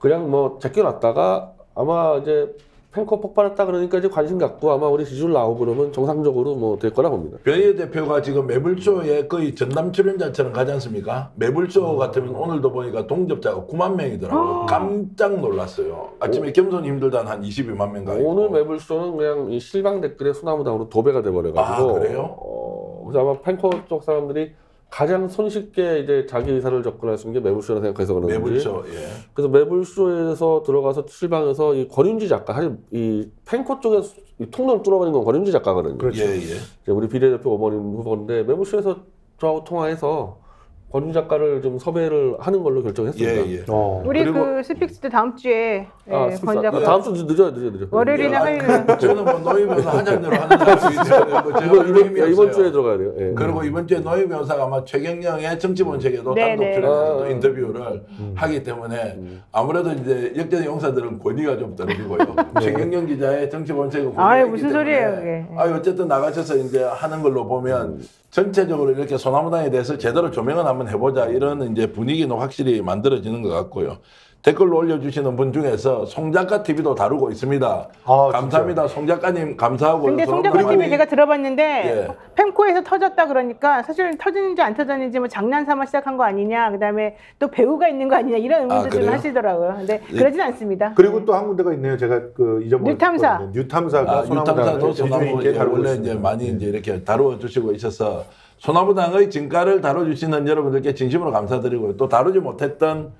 D: 그냥 뭐 제껴놨다가 아마 이제 팬컵 폭발했다 그러니까 이제 관심 갖고 아마 우리 지지율 나오고 그러면 정상적으로 뭐 될 거라 봅니다.
A: 변희애 대표가 지금 매불쇼에 거의 전담 출연자처럼 가지 않습니까? 매불쇼 같으면 오늘도 보니까 동접자가 9만 명이더라고요. 깜짝 놀랐어요. 아침에 겸손히 힘들다는 한 22만 명 가 있고.
D: 오늘 매불쇼는 그냥 이 실방 댓글에 소나무당으로 도배가 돼버려가지고.
A: 아, 그래요?
D: 그래서 아마 팬컵 쪽 사람들이 가장 손쉽게 이제 자기 의사를 접근할 수 있는 게 매불쇼라 생각해서 그런지.
A: 매불쇼. 예.
D: 그래서 매불쇼에서 들어가서 실방에서 이 권윤지 작가, 사실 이 팬코 쪽에 이 통로를 뚫어버린 건 권윤지 작가거든요.
C: 그렇죠.
A: 예, 예.
D: 이제 우리 비례대표 어머님 후보인데 매불쇼에서 저하고 통화해서 권윤지 작가를 좀 섭외를 하는 걸로 결정했습니다.
A: 예, 예.
B: 우리
A: 그리고-
B: 그 스픽스도 다음 주에
D: 스피스.
B: 권작
D: 다음 주 늦어요.
B: 월요일이나 화요일에
A: 저는 뭐 노희 변호사 하자대로 하는 사람이기 때문에 뭐 제가 별 힘이
D: 이번
A: 없어요.
D: 주에 들어가야 돼요. 예.
A: 그리고 이번 주에 노희 변호사가 아마 최경영의 정치본색에도
B: 네,
A: 단독
B: 네.
A: 출연해서 또
D: 아.
A: 인터뷰를 하기 때문에 아무래도 이제 역대 용사들은 권위가 좀 떨어지고요. 최경영 기자의 정치본색은 권위가
B: 아유,
A: 있기
B: 무슨
A: 때문에
B: 소리예요, 그게.
A: 아유, 어쨌든 나가셔서 이제 하는 걸로 보면 전체적으로 이렇게 소나무당에 대해서 제대로 조명을 한번 해보자 이런 이제 분위기는 확실히 만들어지는 것 같고요. 댓글로 올려주시는 분 중에서 송작가 TV도 다루고 있습니다.
C: 아,
A: 감사합니다. 송작가님 감사하고요.
B: 근데 송작가 TV 제가 들어봤는데
A: 예.
B: 펜코에서 터졌다 그러니까 사실 터지는지 안 터졌는지 뭐 장난삼아 시작한 거 아니냐, 그다음에 또 배우가 있는 거 아니냐 이런 의문도 좀
A: 그래요?
B: 하시더라고요. 근데 그러진 않습니다.
C: 그리고 또 한 군데가 있네요. 제가 그 잊어버렸거든요.
B: 뉴탐사.
C: 뉴탐사가
A: 유탐사도 소나무
C: 있게 다루고
A: 원래
C: 있습니다.
A: 이제 많이 이제 이렇게 다루어 주시고 있어서 소나무당의 진가를 다뤄주시는 여러분들께 진심으로 감사드리고요. 또 다루지 못했던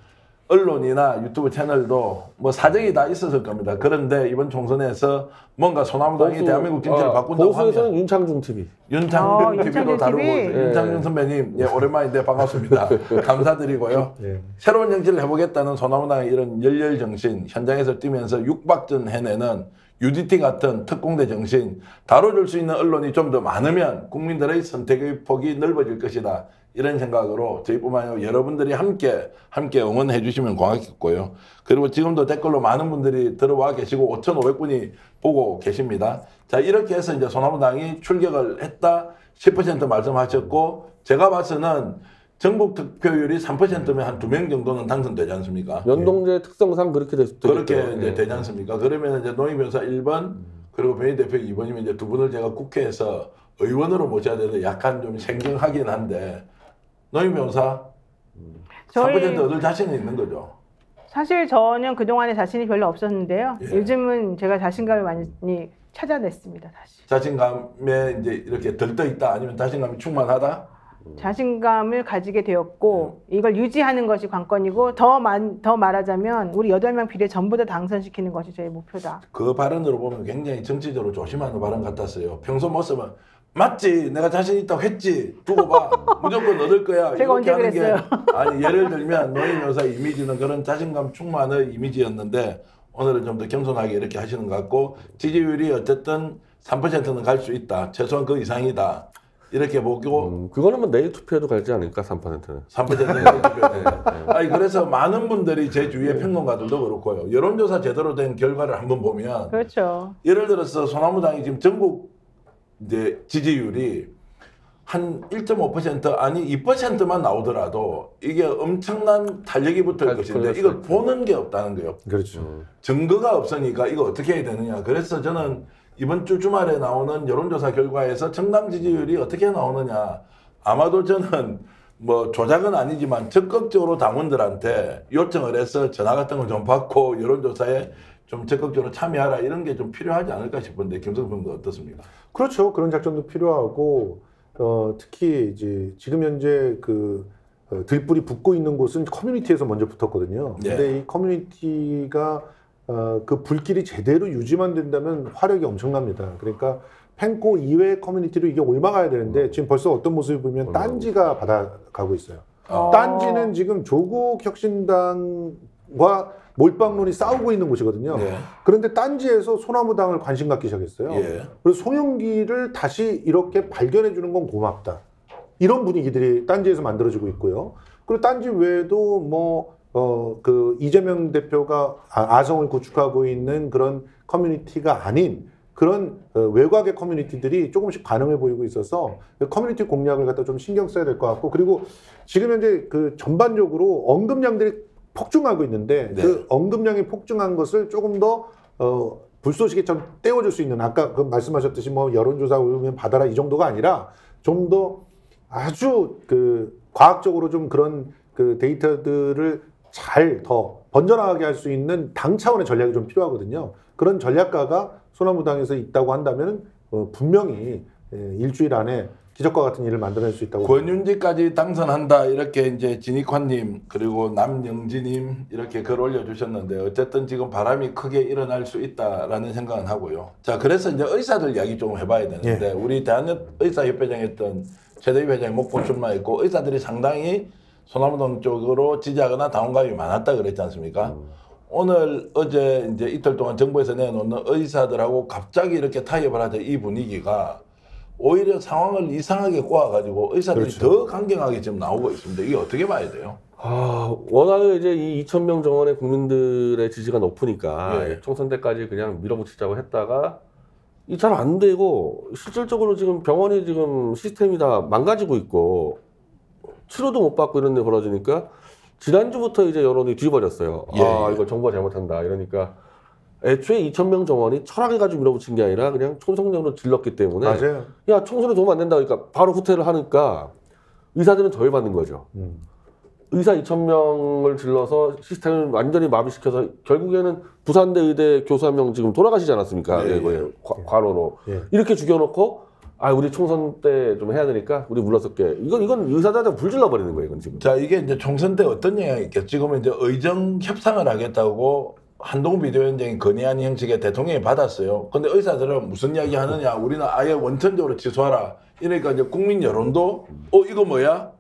A: 언론이나 유튜브 채널도 뭐 사정이 다 있었을 겁니다. 그런데 이번 총선에서 뭔가 소나무당이 대한민국 정치를 바꾼다고
D: 보수에서는
A: 하면
D: 윤창중 TV.
A: 윤창중 TV도
B: 윤창중
A: 다루고
B: TV?
A: 윤창중 선배님 예, 오랜만인데 반갑습니다. 감사드리고요.
C: 예.
A: 새로운 정치를 해보겠다는 소나무당의 이런 열렬 정신, 현장에서 뛰면서 육박전 해내는 UDT 같은 특공대 정신, 다뤄줄 수 있는 언론이 좀 더 많으면 국민들의 선택의 폭이 넓어질 것이다. 이런 생각으로 저희뿐만 아니라 여러분들이 함께 응원해 주시면 고맙겠고요. 그리고 지금도 댓글로 많은 분들이 들어와 계시고 5,500분이 보고 계십니다. 자, 이렇게 해서 이제 소나무당이 출격을 했다 10% 말씀하셨고, 제가 봐서는 전국 득표율이 3%면 한 2명 정도는 당선되지 않습니까?
D: 연동제 특성상 그렇게 되겠죠.
A: 그렇게 이제 되지 않습니까? 그러면 이제 노인 변호사 1번, 그리고 변희 대표 2번이면 이제 두 분을 제가 국회에서 의원으로 모셔야 되는데 약간 좀 생경하긴 한데, 노인 변호사 3% 얻을 자신이 있는 거죠.
B: 사실 저는 그동안에 자신이 별로 없었는데요.
A: 예.
B: 요즘은 제가 자신감을 많이 찾아냈습니다. 다시.
A: 자신감에 이제 이렇게 들떠 있다, 아니면 자신감이 충만하다?
B: 자신감을 가지게 되었고 이걸 유지하는 것이 관건이고 더 말하자면 우리 8명 비례 전부 다 당선시키는 것이 저희 목표다.
A: 그 발언으로 보면 굉장히 정치적으로 조심하는 발언 같았어요. 평소 모습은 맞지, 내가 자신 있다고 했지, 두고 봐, 무조건 얻을 거야.
B: 제가
A: 이렇게
B: 언제
A: 하는 게
B: 그랬어요?
A: 아니, 예를 들면 노인 여사의 이미지는 그런 자신감 충만의 이미지였는데 오늘은 좀 더 겸손하게 이렇게 하시는 것 같고, 지지율이 어쨌든 3%는 갈 수 있다, 최소한 그 이상이다, 이렇게 보고
D: 그거는 뭐 내일 투표해도 갈지 않을까 3%는.
A: 3%는 아니, 그래서 많은 분들이 제 주위의 평론가들도 그렇고요, 여론조사 제대로 된 결과를 한번 보면
B: 그렇죠.
A: 예를 들어서 소나무당이 지금 전국 이제 지지율이 한 1.5% 아니 2%만 나오더라도 이게 엄청난 탄력이 붙을 것인데 이걸 보는 게 없다는 거예요.
C: 그렇죠.
A: 증거가 없으니까 이거 어떻게 해야 되느냐. 그래서 저는 이번 주 주말에 나오는 여론조사 결과에서 정당 지지율이 어떻게 나오느냐, 아마도 저는 뭐 조작은 아니지만 적극적으로 당원들한테 요청을 해서 전화 같은 걸 좀 받고 여론조사에 좀 적극적으로 참여하라, 이런 게 좀 필요하지 않을까 싶은데 김성수 평도 어떻습니까?
C: 그렇죠. 그런 작전도 필요하고, 특히 이제 지금 현재 그 들불이 붙고 있는 곳은 커뮤니티에서 먼저 붙었거든요.
A: 네.
C: 근데 이 커뮤니티가 그 불길이 제대로 유지만 된다면 화력이 엄청납니다. 그러니까 펜코 이외의 커뮤니티로 이게 올라가야 되는데 지금 벌써 어떤 모습을 보면 딴지가 받아가고 있어요. 딴지는 지금 조국 혁신당과 몰빵론이 싸우고 있는 곳이거든요.
A: 네.
C: 그런데 딴지에서 소나무당을 관심 갖기 시작했어요.
A: 예.
C: 그래서 송영기를 다시 이렇게 발견해 주는 건 고맙다, 이런 분위기들이 딴지에서 만들어지고 있고요. 그리고 딴지 외에도 뭐 그 이재명 대표가 아성을 구축하고 있는 그런 커뮤니티가 아닌 그런 외곽의 커뮤니티들이 조금씩 반응을 보이고 있어서 커뮤니티 공략을 갖다 좀 신경 써야 될 것 같고, 그리고 지금 현재 그 전반적으로 언급량들이 폭증하고 있는데
A: 네.
C: 그 언급량이 폭증한 것을 조금 더 불쏘시개처럼 떼어줄 수 있는, 아까 그 말씀하셨듯이 뭐 여론조사 오면 받아라 이 정도가 아니라 좀 더 아주 그 과학적으로 좀 그런 그 데이터들을 잘 더 번져나가게 할 수 있는 당 차원의 전략이 좀 필요하거든요. 그런 전략가가 소나무당에서 있다고 한다면 분명히 일주일 안에 기적과 같은 일을 만들어낼 수 있다고.
A: 권윤지까지 당선한다, 이렇게 이제 진익환님 그리고 남영진님 이렇게 글 올려주셨는데, 어쨌든 지금 바람이 크게 일어날 수 있다라는 생각은 하고요. 자, 그래서 이제 의사들 이야기 좀 해봐야 되는데, 우리 대한의사협회장에 했던 최대위 회장이 목포 출마했고 의사들이 상당히 소나무당 쪽으로 지지하거나 당원가입이 많았다 그랬지 않습니까? 오늘 어제 이제 이틀 동안 정부에서 내놓는 의사들하고 갑자기 이렇게 타협을 하자, 이 분위기가 오히려 상황을 이상하게 꼬아가지고 의사들이
C: 그렇죠.
A: 더 강경하게 지금 나오고 있습니다. 이게 어떻게 봐야 돼요?
D: 워낙에 이제 이 2,000명 정원의 국민들의 지지가 높으니까
A: 예.
D: 총선 때까지 그냥 밀어붙이자고 했다가 이 잘 안 되고, 실질적으로 지금 병원이 지금 시스템이 다 망가지고 있고 치료도 못 받고 이런 데 벌어지니까 지난주부터 이제 여론이 뒤집어졌어요.
A: 예,
D: 아,
A: 예.
D: 이거 정부가 잘못한다. 이러니까 애초에 2,000명 정원이 철학해가지고 밀어붙인 게 아니라 그냥 총성령으로 질렀기 때문에
C: 맞아요.
D: 야, 총선에 도움 안 된다. 그러니까 바로 후퇴를 하니까 의사들은 더 열받는 거죠. 의사 2,000명을 질러서 시스템을 완전히 마비시켜서 결국에는 부산대 의대 교수 한 명 지금 돌아가시지 않았습니까?
A: 예,
D: 네, 과로로.
C: 예.
D: 이렇게 죽여놓고 아, 우리 총선 때 좀 해야 되니까 우리 물러설게. 이건 의사들한테 불질러 버리는 거예요, 이건 지금.
A: 자, 이게 이제 총선 때 어떤 영향이 있겠죠? 지금은 이제 의정 협상을 하겠다고 한동훈 비대위원장이 건의한 형식의 대통령이 받았어요. 근데 의사들은 무슨 이야기 하느냐? 우리는 아예 원천적으로 취소하라. 이러니까 이제 국민 여론도 이거 뭐야?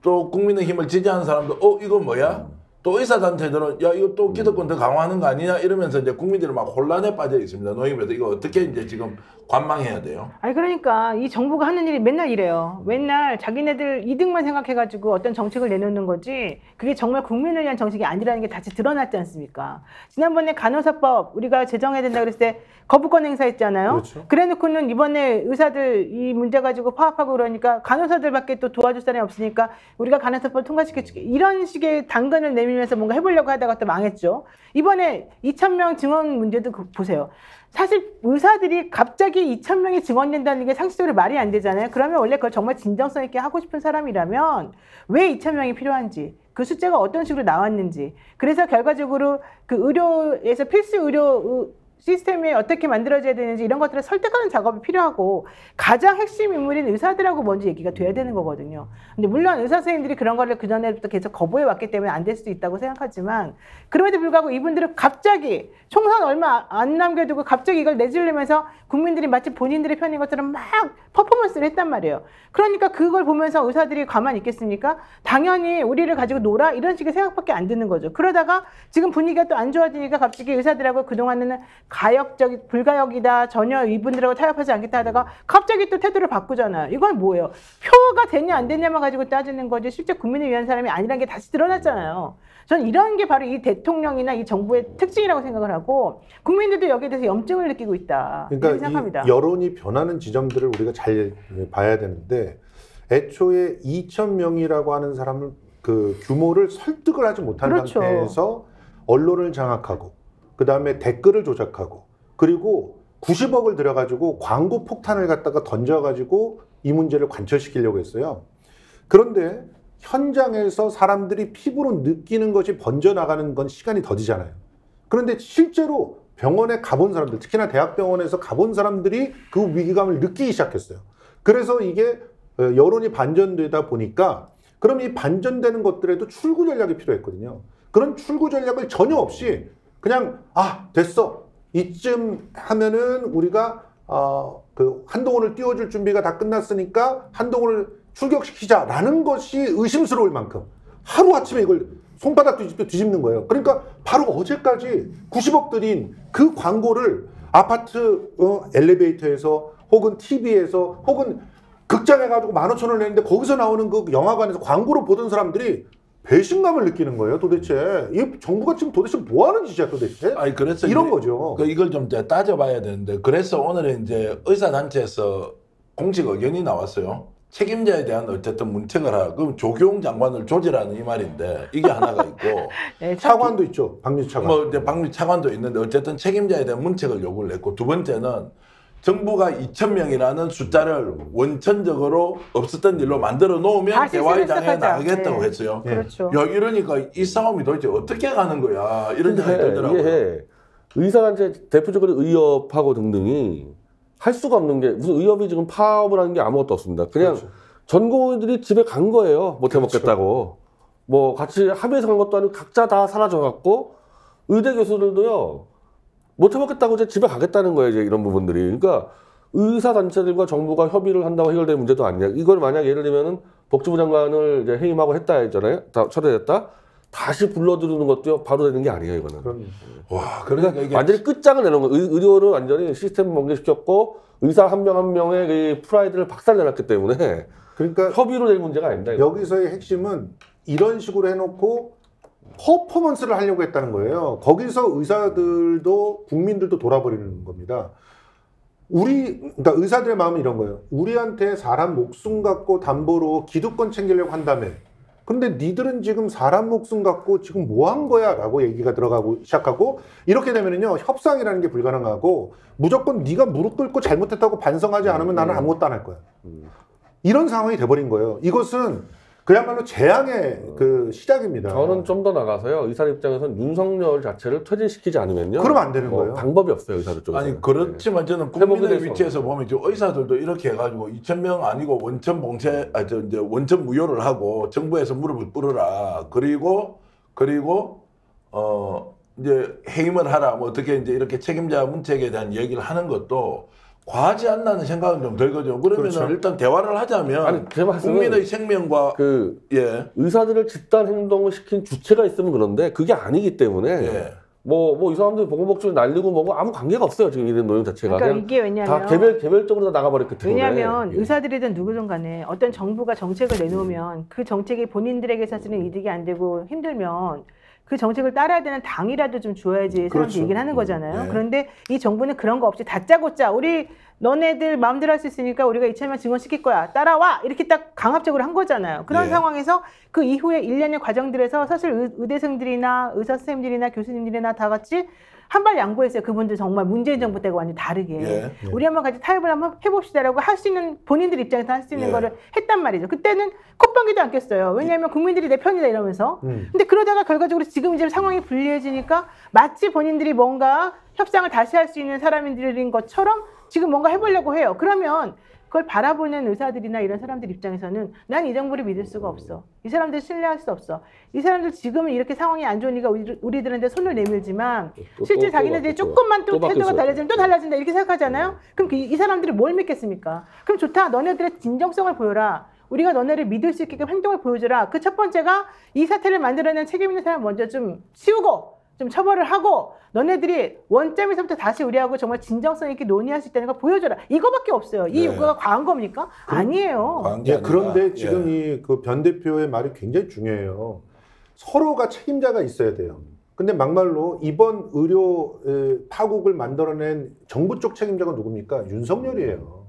A: 또 국민의힘을 지지하는 사람도 이거 뭐야? 또 의사단체들은 야 이거 또 기득권 더 강화하는 거 아니냐? 이러면서 이제 국민들이 막 혼란에 빠져 있습니다. 노임에서 이거 어떻게 이제 지금 관망해야 돼요?
B: 아니 그러니까 이 정부가 하는 일이 맨날 이래요. 맨날 자기네들 이득만 생각해가지고 어떤 정책을 내놓는 거지 그게 정말 국민을 위한 정책이 아니라는 게 다시 드러났지 않습니까? 지난번에 간호사법 우리가 제정해야 된다 그랬을 때 거부권 행사했잖아요.
C: 그렇죠.
B: 그래놓고는 이번에 의사들 이 문제 가지고 파업하고 그러니까 간호사들밖에 또 도와줄 사람이 없으니까 우리가 간호사법 통과시켜줄게 이런 식의 당근을 내밀면서 뭔가 해보려고 하다가 또 망했죠. 이번에 2,000명 증원 문제도 보세요. 사실 의사들이 갑자기 2,000명이 증원된다는 게 상식적으로 말이 안 되잖아요. 그러면 원래 그걸 정말 진정성 있게 하고 싶은 사람이라면 왜 2,000명이 필요한지 그 숫자가 어떤 식으로 나왔는지 그래서 결과적으로 그 의료에서 필수 의료 시스템이 어떻게 만들어져야 되는지 이런 것들을 설득하는 작업이 필요하고 가장 핵심 인물인 의사들하고 먼저 얘기가 돼야 되는 거거든요. 근데 물론 의사 선생님들이 그런 거를 그전에부터 계속 거부해 왔기 때문에 안 될 수도 있다고 생각하지만 그럼에도 불구하고 이분들은 갑자기 총선 얼마 안 남겨두고 갑자기 이걸 내지르면서 국민들이 마치 본인들의 편인 것처럼 막 퍼포먼스를 했단 말이에요. 그러니까 그걸 보면서 의사들이 가만히 있겠습니까? 당연히 우리를 가지고 놀아 이런 식의 생각밖에 안 드는 거죠. 그러다가 지금 분위기가 또 안 좋아지니까 갑자기 의사들하고 그동안에는 가역적 불가역이다 전혀 이분들하고 타협하지 않겠다 하다가 갑자기 또 태도를 바꾸잖아요. 이건 뭐예요? 표가 됐냐 안 됐냐만 가지고 따지는 거지 실제 국민을 위한 사람이 아니라는 게 다시 드러났잖아요. 저는 이런 게 바로 이 대통령이나 이 정부의 특징이라고 생각을 하고 국민들도 여기에 대해서 염증을 느끼고 있다. 이렇게
C: 그러니까
B: 생각합니다.
C: 이 여론이 변하는 지점들을 우리가 잘 봐야 되는데 애초에 2,000명이라고 하는 사람을 그 규모를 설득을 하지 못한
B: 그렇죠.
C: 상태에서 언론을 장악하고 그 다음에 댓글을 조작하고 그리고 90억을 들여가지고 광고 폭탄을 갖다가 던져가지고 이 문제를 관철시키려고 했어요. 그런데 현장에서 사람들이 피부로 느끼는 것이 번져나가는 건 시간이 더디잖아요. 그런데 실제로 병원에 가본 사람들, 특히나 대학병원에서 가본 사람들이 그 위기감을 느끼기 시작했어요. 그래서 이게 여론이 반전되다 보니까 그럼 이 반전되는 것들에도 출구 전략이 필요했거든요. 그런 출구 전략을 전혀 없이 그냥 됐어. 이쯤 하면은 우리가 그 한동훈을 띄워줄 준비가 다 끝났으니까 한동훈을 출격시키자라는 것이 의심스러울 만큼 하루아침에 이걸 손바닥 뒤집는 거예요. 그러니까 바로 어제까지 90억 들인 그 광고를 아파트 엘리베이터에서 혹은 TV에서 혹은 극장에 가지고 15,000원 냈는데 거기서 나오는 그 영화관에서 광고로 보던 사람들이 배신감을 느끼는 거예요. 도대체 이 정부가 지금 도대체 뭐 하는 짓이야 도대체?
A: 아니 그래서
C: 이런 거죠.
A: 이걸 좀 이제 따져봐야 되는데 그래서 오늘은 이제 의사단체에서 공식 의견이 나왔어요. 책임자에 대한 어쨌든 문책을 하라. 그럼 조경 장관을 조지라는 이 말인데 이게 하나가 있고
B: 네,
C: 차관도 있죠. 박민수 차관.
A: 뭐 이제 박민수 차관도 있는데 어쨌든 책임자에 대한 문책을 요구를 했고 두 번째는 정부가 2,000명이라는 숫자를 원천적으로 없었던 일로 만들어 놓으면
B: 다시
A: 대화의
B: 새로
A: 장에
B: 시작하자.
A: 나가겠다고
B: 네.
A: 했어요.
B: 그렇죠.
A: 야 이러니까 이 싸움이 도대체 어떻게 가는 거야 이런 생각이 들더라고요.
D: 이게 의사단체 대표적으로 의협하고 등등이 할 수가 없는 게 무슨 의협이 지금 파업을 하는 게 아무것도 없습니다. 그냥
C: 그렇죠.
D: 전공의들이 집에 간 거예요. 못 해먹겠다고. 뭐 같이 합의해서 간 것도 아니고 각자 다 사라져갖고 의대 교수들도요. 못 해먹겠다고 이제 집에 가겠다는 거예요. 이제 이런 부분들이. 그러니까 의사단체들과 정부가 협의를 한다고 해결될 문제도 아니야. 이걸 만약 예를 들면은 복지부 장관을 이제 해임하고 했다 했잖아요. 다 철회됐다. 다시 불러들이는 것도 바로 되는 게 아니에요. 이거는.
A: 와 그러니까 이게
D: 완전히 끝장을 내는 거예요. 의료는 완전히 시스템 붕괴시켰고 의사 한 명 한 명의 그 프라이드를 박살내놨기 때문에
C: 그러니까
D: 협의로 될 문제가 아닙니다. 이거.
C: 여기서의 핵심은 이런 식으로 해놓고 퍼포먼스를 하려고 했다는 거예요. 거기서 의사들도 국민들도 돌아버리는 겁니다. 그러니까 의사들의 마음은 이런 거예요. 우리한테 사람 목숨 갖고 담보로 기득권 챙기려고 한다며 근데 니들은 지금 사람 목숨 갖고 지금 뭐 한 거야? 라고 얘기가 들어가고 시작하고 이렇게 되면은요 협상이라는 게 불가능하고 무조건 네가 무릎 꿇고 잘못했다고 반성하지 않으면 나는 아무것도 안 할 거야. 이런 상황이 돼버린 거예요. 이것은 그야말로 재앙의 그 시작입니다.
D: 저는 좀 더 나가서요. 의사 입장에서는 윤석열 자체를 퇴진시키지 않으면요.
C: 그러면 안 되는 거예요.
D: 방법이 없어요, 의사들 쪽에서.
A: 아니 그렇지만 저는 국민의 위치에서 보면 지금 의사들도 이렇게 해가지고 2,000명 아니고 원천 봉쇄, 이제 원천 무효를 하고 정부에서 무릎을 꿇어라. 그리고 이제 해임을 하라. 뭐 어떻게 이제 이렇게 책임자 문책에 대한 얘기를 하는 것도 과하지 않나는 생각은 좀 들거든요. 그러면
C: 그렇죠.
A: 일단 대화를 하자면
D: 아니, 제 말씀은
A: 국민의 생명과
D: 의사들을 집단 행동을 시킨 주체가 있으면 그런데 그게 아니기 때문에 뭐 이 사람들이 보건복지를 날리고 뭐고 아무 관계가 없어요. 지금 이런 노용 자체가.
B: 그러니까 이게 왜냐면
D: 다 개별적으로 다 나가버렸기 때문에.
B: 왜냐하면 의사들이든 누구든 간에 어떤 정부가 정책을 내놓으면 그 정책이 본인들에게 사실은 이득이 안 되고 힘들면 그 정책을 따라야 되는 당이라도 좀 줘야지 사람들이
C: 그렇죠.
B: 얘기를 하는 거잖아요. 그런데 이 정부는 그런 거 없이 다짜고짜 우리 너네들 마음대로 할 수 있으니까 우리가 2,000명 증원시킬 거야. 따라와! 이렇게 딱 강압적으로 한 거잖아요. 그런 상황에서 그 이후에 일련의 과정들에서 사실 의대생들이나 의사 선생님들이나 교수님들이나 다 같이 한 발 양보했어요. 그분들 정말 문재인 정부 때가 완전히 다르게. 우리 한번 같이 타협을 한번 해봅시다라고 할 수 있는 본인들 입장에서 할 수 있는 거를 했단 말이죠. 그때는 콧방귀도 안 꼈어요. 왜냐하면 국민들이 내 편이다 이러면서. 근데 그러다가 결과적으로 지금 이제 상황이 불리해지니까 마치 본인들이 뭔가 협상을 다시 할 수 있는 사람들인 것처럼 지금 뭔가 해보려고 해요. 그러면 그걸 바라보는 의사들이나 이런 사람들 입장에서는 난 이 정부를 믿을 수가 없어. 이 사람들 신뢰할 수 없어. 이 사람들 지금은 이렇게 상황이 안 좋으니까 우리들한테 손을 내밀지만 실제 자기네들이 조금만 또 태도가 달라지면 또 달라진다 이렇게 생각하잖아요. 그럼 이 사람들이 뭘 믿겠습니까? 그럼 좋다. 너네들의 진정성을 보여라. 우리가 너네를 믿을 수 있게끔 행동을 보여주라. 그 첫 번째가 이 사태를 만들어낸 책임 있는 사람 먼저 좀 치우고 좀 처벌을 하고 너네들이 원점에서부터 다시 우리하고 정말 진정성 있게 논의할 수 있다는 걸 보여줘라. 이거밖에 없어요. 이 요구가 과한 겁니까? 아니에요.
A: 과한 게 아니라.
C: 그런데 지금 이 그 변 대표의 말이 굉장히 중요해요. 서로가 책임자가 있어야 돼요. 근데 막말로 이번 의료 파국을 만들어낸 정부 쪽 책임자가 누굽니까? 윤석열이에요.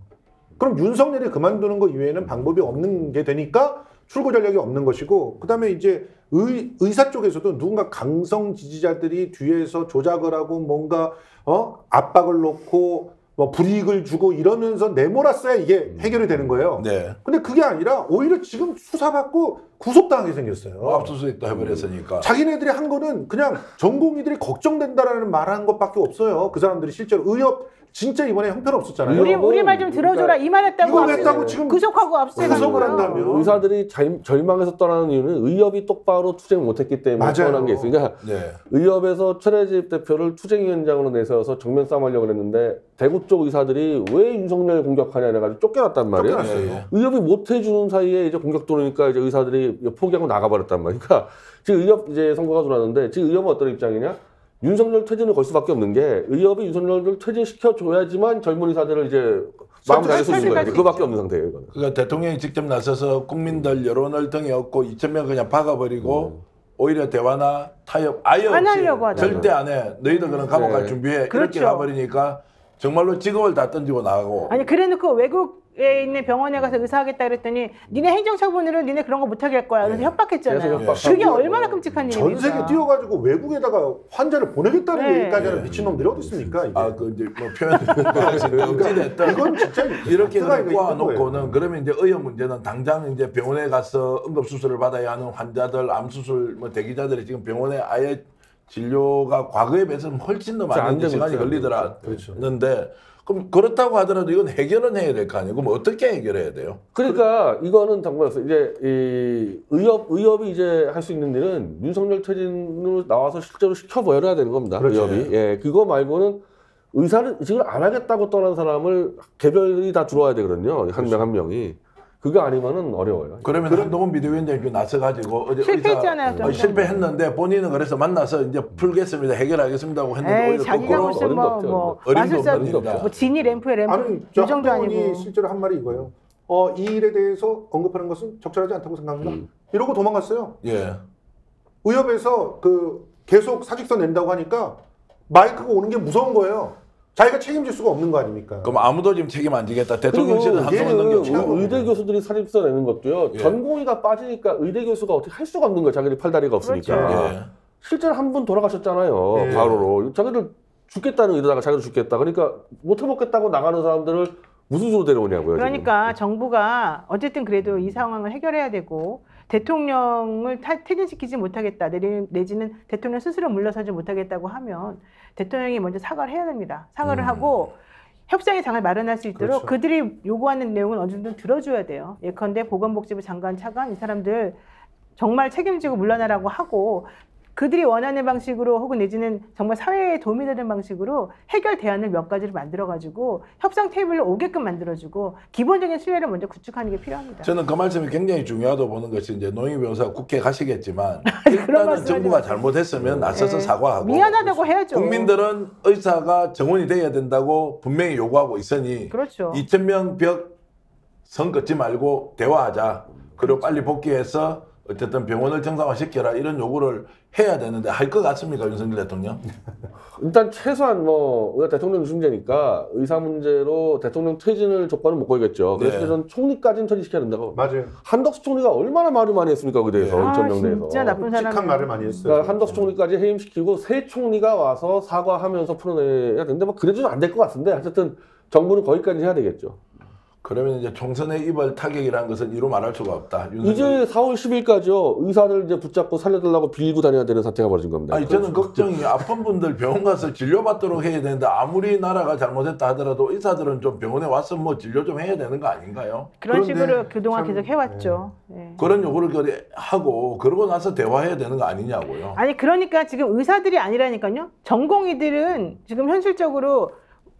C: 그럼 윤석열이 그만두는 거 이외에는 방법이 없는 게 되니까 출구 전략이 없는 것이고, 그 다음에 이제 의사 쪽에서도 누군가 강성 지지자들이 뒤에서 조작을 하고 뭔가 압박을 놓고 뭐 불이익을 주고 이러면서 내몰았어야 이게 해결이 되는 거예요. 근데 그게 아니라 오히려 지금 수사받고 구속당하게 생겼어요.
A: 압수수색도 해버렸으니까.
C: 자기네들이 한 거는 그냥 전공의들이 걱정된다라는 말한 것밖에 없어요. 그 사람들이 실제로 진짜 이번에 형편없었잖아요.
B: 우리 말 좀 들어줘라. 이 말 했다고.
C: 이걸 했다고 지금
B: 구속하고 압수수색을
C: 한다며.
D: 의사들이 절망해서 떠나는 이유는 의협이 똑바로 투쟁 못했기 때문에 떠난 게 있으니까 의협에서 최래집 대표를 투쟁위원장으로 내세워서 정면 싸움하려고 했는데 대구 쪽 의사들이 왜 윤석열 공격하냐 해가지고 쫓겨났단 말이에요. 의협이 못해주는 사이에 이제 공격 들어오니까 이제 의사들이 포기하고 나가버렸단 말이에요. 그러니까 지금 의협 이제 선거가 들어왔는데 지금 의협은 어떤 입장이냐? 윤석열 퇴진을 걸 수밖에 없는 게 의협이 윤석열을 퇴진시켜줘야지만 젊은 의사들을 이제 마음 다해서 주는 거예요. 그거밖에 없는 상태예요. 이거는.
A: 그러니까 대통령이 직접 나서서 국민들 여론을 등에 얻고 2,000명 그냥 박아버리고 오히려 대화나 타협 아예
B: 안
A: 없이
B: 하려고 하잖아요.
A: 절대 안 해. 너희들 그럼 감옥 갈 준비해.
B: 그렇죠.
A: 이렇게 가버리니까 정말로 직업을 다 던지고 나가고.
B: 아니 그래놓고 외국에 있는 병원에 가서 의사하겠다 그랬더니 니네 행정처분으로 니네 그런 거 못하게 할 거야. 그래서 협박했잖아요. 그게 얼마나 끔찍한
C: 전
B: 일입니까?
C: 세계 뛰어가지고 외국에다가 환자를 보내겠다는 얘기까지 하는 미친놈들이 어디 있습니까? 이게.
A: 그 이제 뭐 표현 어찌됐든
C: 이건 진짜
A: 이렇게
C: 이거 있는
A: 꼬아놓고는
C: 거예요.
A: 그러면 이제 의협 문제는 당장 이제 병원에 가서 응급수술을 받아야 하는 환자들, 암수술 뭐 대기자들이 지금 병원에 아예 진료가 과거에 비해서는 훨씬 더 많은 시간이 걸리더라는데 그럼 그렇다고 하더라도 이건 해결은 해야 될 거 아니에요? 그럼 어떻게 해결해야 돼요?
D: 그러니까 이거는 정말 이제 이 의협이 이제 할 수 있는 일은 윤석열 퇴진으로 나와서 실제로 시켜보여야 되는 겁니다. 의협이. 그거 말고는 의사를 지금 안 하겠다고 떠난 사람을 개별이 다 들어와야 되거든요. 한 명 한 명이. 그거 아니면은 어려워요.
A: 그러면 한동훈 비대위원장이 나서가지고 어제
B: 실패했잖아요.
A: 실패했는데 본인은 그래서 만나서 이제 풀겠습니다, 해결하겠습니다 하고 했는데 오히려
B: 자기가 무슨 마술사 뭐 진이 램프에 램프
C: 아니,
B: 이 정도
C: 한동훈이
B: 아니고
C: 실제로 한 말이 이거예요. 이 일에 대해서 언급하는 것은 적절하지 않다고 생각합니다. 이러고 도망갔어요. 의협에서 계속 사직서 낸다고 하니까 마이크가 오는 게 무서운 거예요. 자기가 책임질 수가 없는 거 아닙니까?
A: 그럼 아무도 지금 책임 안 지겠다. 대통령실은 한동안 넘겨주고.
D: 의대 교수들이 사립서 내는 것도요.
A: 예.
D: 전공의가 빠지니까 의대 교수가 어떻게 할 수가 없는 거예요. 자기들 팔다리가 없으니까.
B: 그렇죠.
A: 예.
D: 실제로 한 분 돌아가셨잖아요.
C: 예.
D: 과로로. 자기들 죽겠다는 의도다가 자기들 죽겠다. 그러니까 못 해먹겠다고 나가는 사람들을 무슨 수로 데려오냐고요.
B: 그러니까 정부가 어쨌든 그래도 이 상황을 해결해야 되고 대통령을 퇴진시키지 못하겠다 내지는 대통령 스스로 물러서지 못하겠다고 하면 대통령이 먼저 사과를 해야 됩니다. 사과를 하고 협상의 장을 마련할 수 있도록
C: 그렇죠.
B: 그들이 요구하는 내용은 어느 정도 들어줘야 돼요. 예컨대 보건복지부 장관 차관 이 사람들 정말 책임지고 물러나라고 하고 그들이 원하는 방식으로 혹은 내지는 정말 사회에 도움이 되는 방식으로 해결 대안을 몇 가지를 만들어가지고 협상 테이블로 오게끔 만들어주고 기본적인 신뢰를 먼저 구축하는 게 필요합니다.
A: 저는 그 말씀이 굉장히 중요하다고 보는 것이 이제 노영희 변호사가 국회에 가시겠지만
B: 그런
A: 일단은
B: 말씀
A: 정부가
B: 하지
A: 잘못했으면 나서서
B: 네.
A: 사과하고
B: 미안하다고 해야죠.
A: 국민들은 의사가 정원이 돼야 된다고 분명히 요구하고 있으니
B: 그렇죠.
A: 2,000명 벽 선 긋지 말고 대화하자. 그리고 빨리 복귀해서 어쨌든 병원을 정상화시켜라 이런 요구를 해야 되는데 할 것 같습니까 윤석열 대통령?
D: 일단 최소한 뭐 우리가 대통령 중재니까 의사 문제로 대통령 퇴진을 조건은 못 걸겠죠. 그래서
A: 네.
D: 저는 총리까지는 퇴진시켜야 된다고.
C: 맞아요.
D: 한덕수 총리가 얼마나 말을 많이 했습니까 그 대해서
A: 네.
D: 2,000명 내에서.
B: 진짜 나쁜
C: 끔찍한
B: 사람이에요.
C: 말을 많이 했어요.
D: 그러니까 한덕수 총리까지 해임시키고 새 총리가 와서 사과하면서 풀어내야 되는데 뭐 그래도 안 될 것 같은데 어쨌든 정부는 거기까지 해야 되겠죠.
A: 그러면 이제 총선의 이벌 타격이라는 것은 이루 말할 수가 없다.
D: 이제 4월 10일까지요. 의사들 이제 붙잡고 살려달라고 빌고 다녀야 되는 사태가 벌어진 겁니다.
A: 아니 저는 걱정이 아픈 분들 병원 가서 진료받도록 해야 되는데 아무리 나라가 잘못했다 하더라도 의사들은 좀 병원에 와서 뭐 진료 좀 해야 되는 거 아닌가요?
B: 그런
C: 그런데
B: 식으로 그동안
C: 참,
B: 계속 해왔죠. 네.
A: 그런 요구를 하고 그러고 나서 대화해야 되는 거 아니냐고요.
B: 아니 그러니까 지금 의사들이 아니라니까요. 전공의들은 지금 현실적으로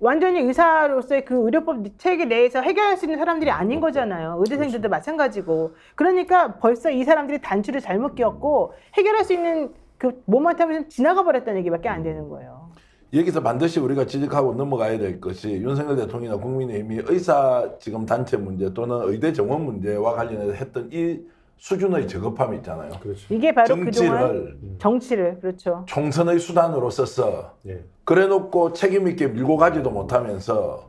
B: 완전히 의사로서의 그 의료법 체계 내에서 해결할 수 있는 사람들이 아닌 거잖아요. 의대생들도 마찬가지고. 그러니까 벌써 이 사람들이 단추를 잘못 끼웠고 해결할 수 있는 그 모멘텀에서 지나가 버렸다는 얘기밖에 안 되는 거예요.
A: 여기서 반드시 우리가 지적하고 넘어가야 될 것이 윤석열 대통령이나 국민의힘이 의사 지금 단체 문제 또는 의대 정원 문제와 관련해서 했던 이 수준의 저급함이 있잖아요.
C: 그렇죠.
B: 이게 바로
A: 정치를
B: 그동안 정치를 그렇죠.
A: 총선의 수단으로 써서
C: 예.
A: 그래놓고 책임있게 밀고 가지도 못하면서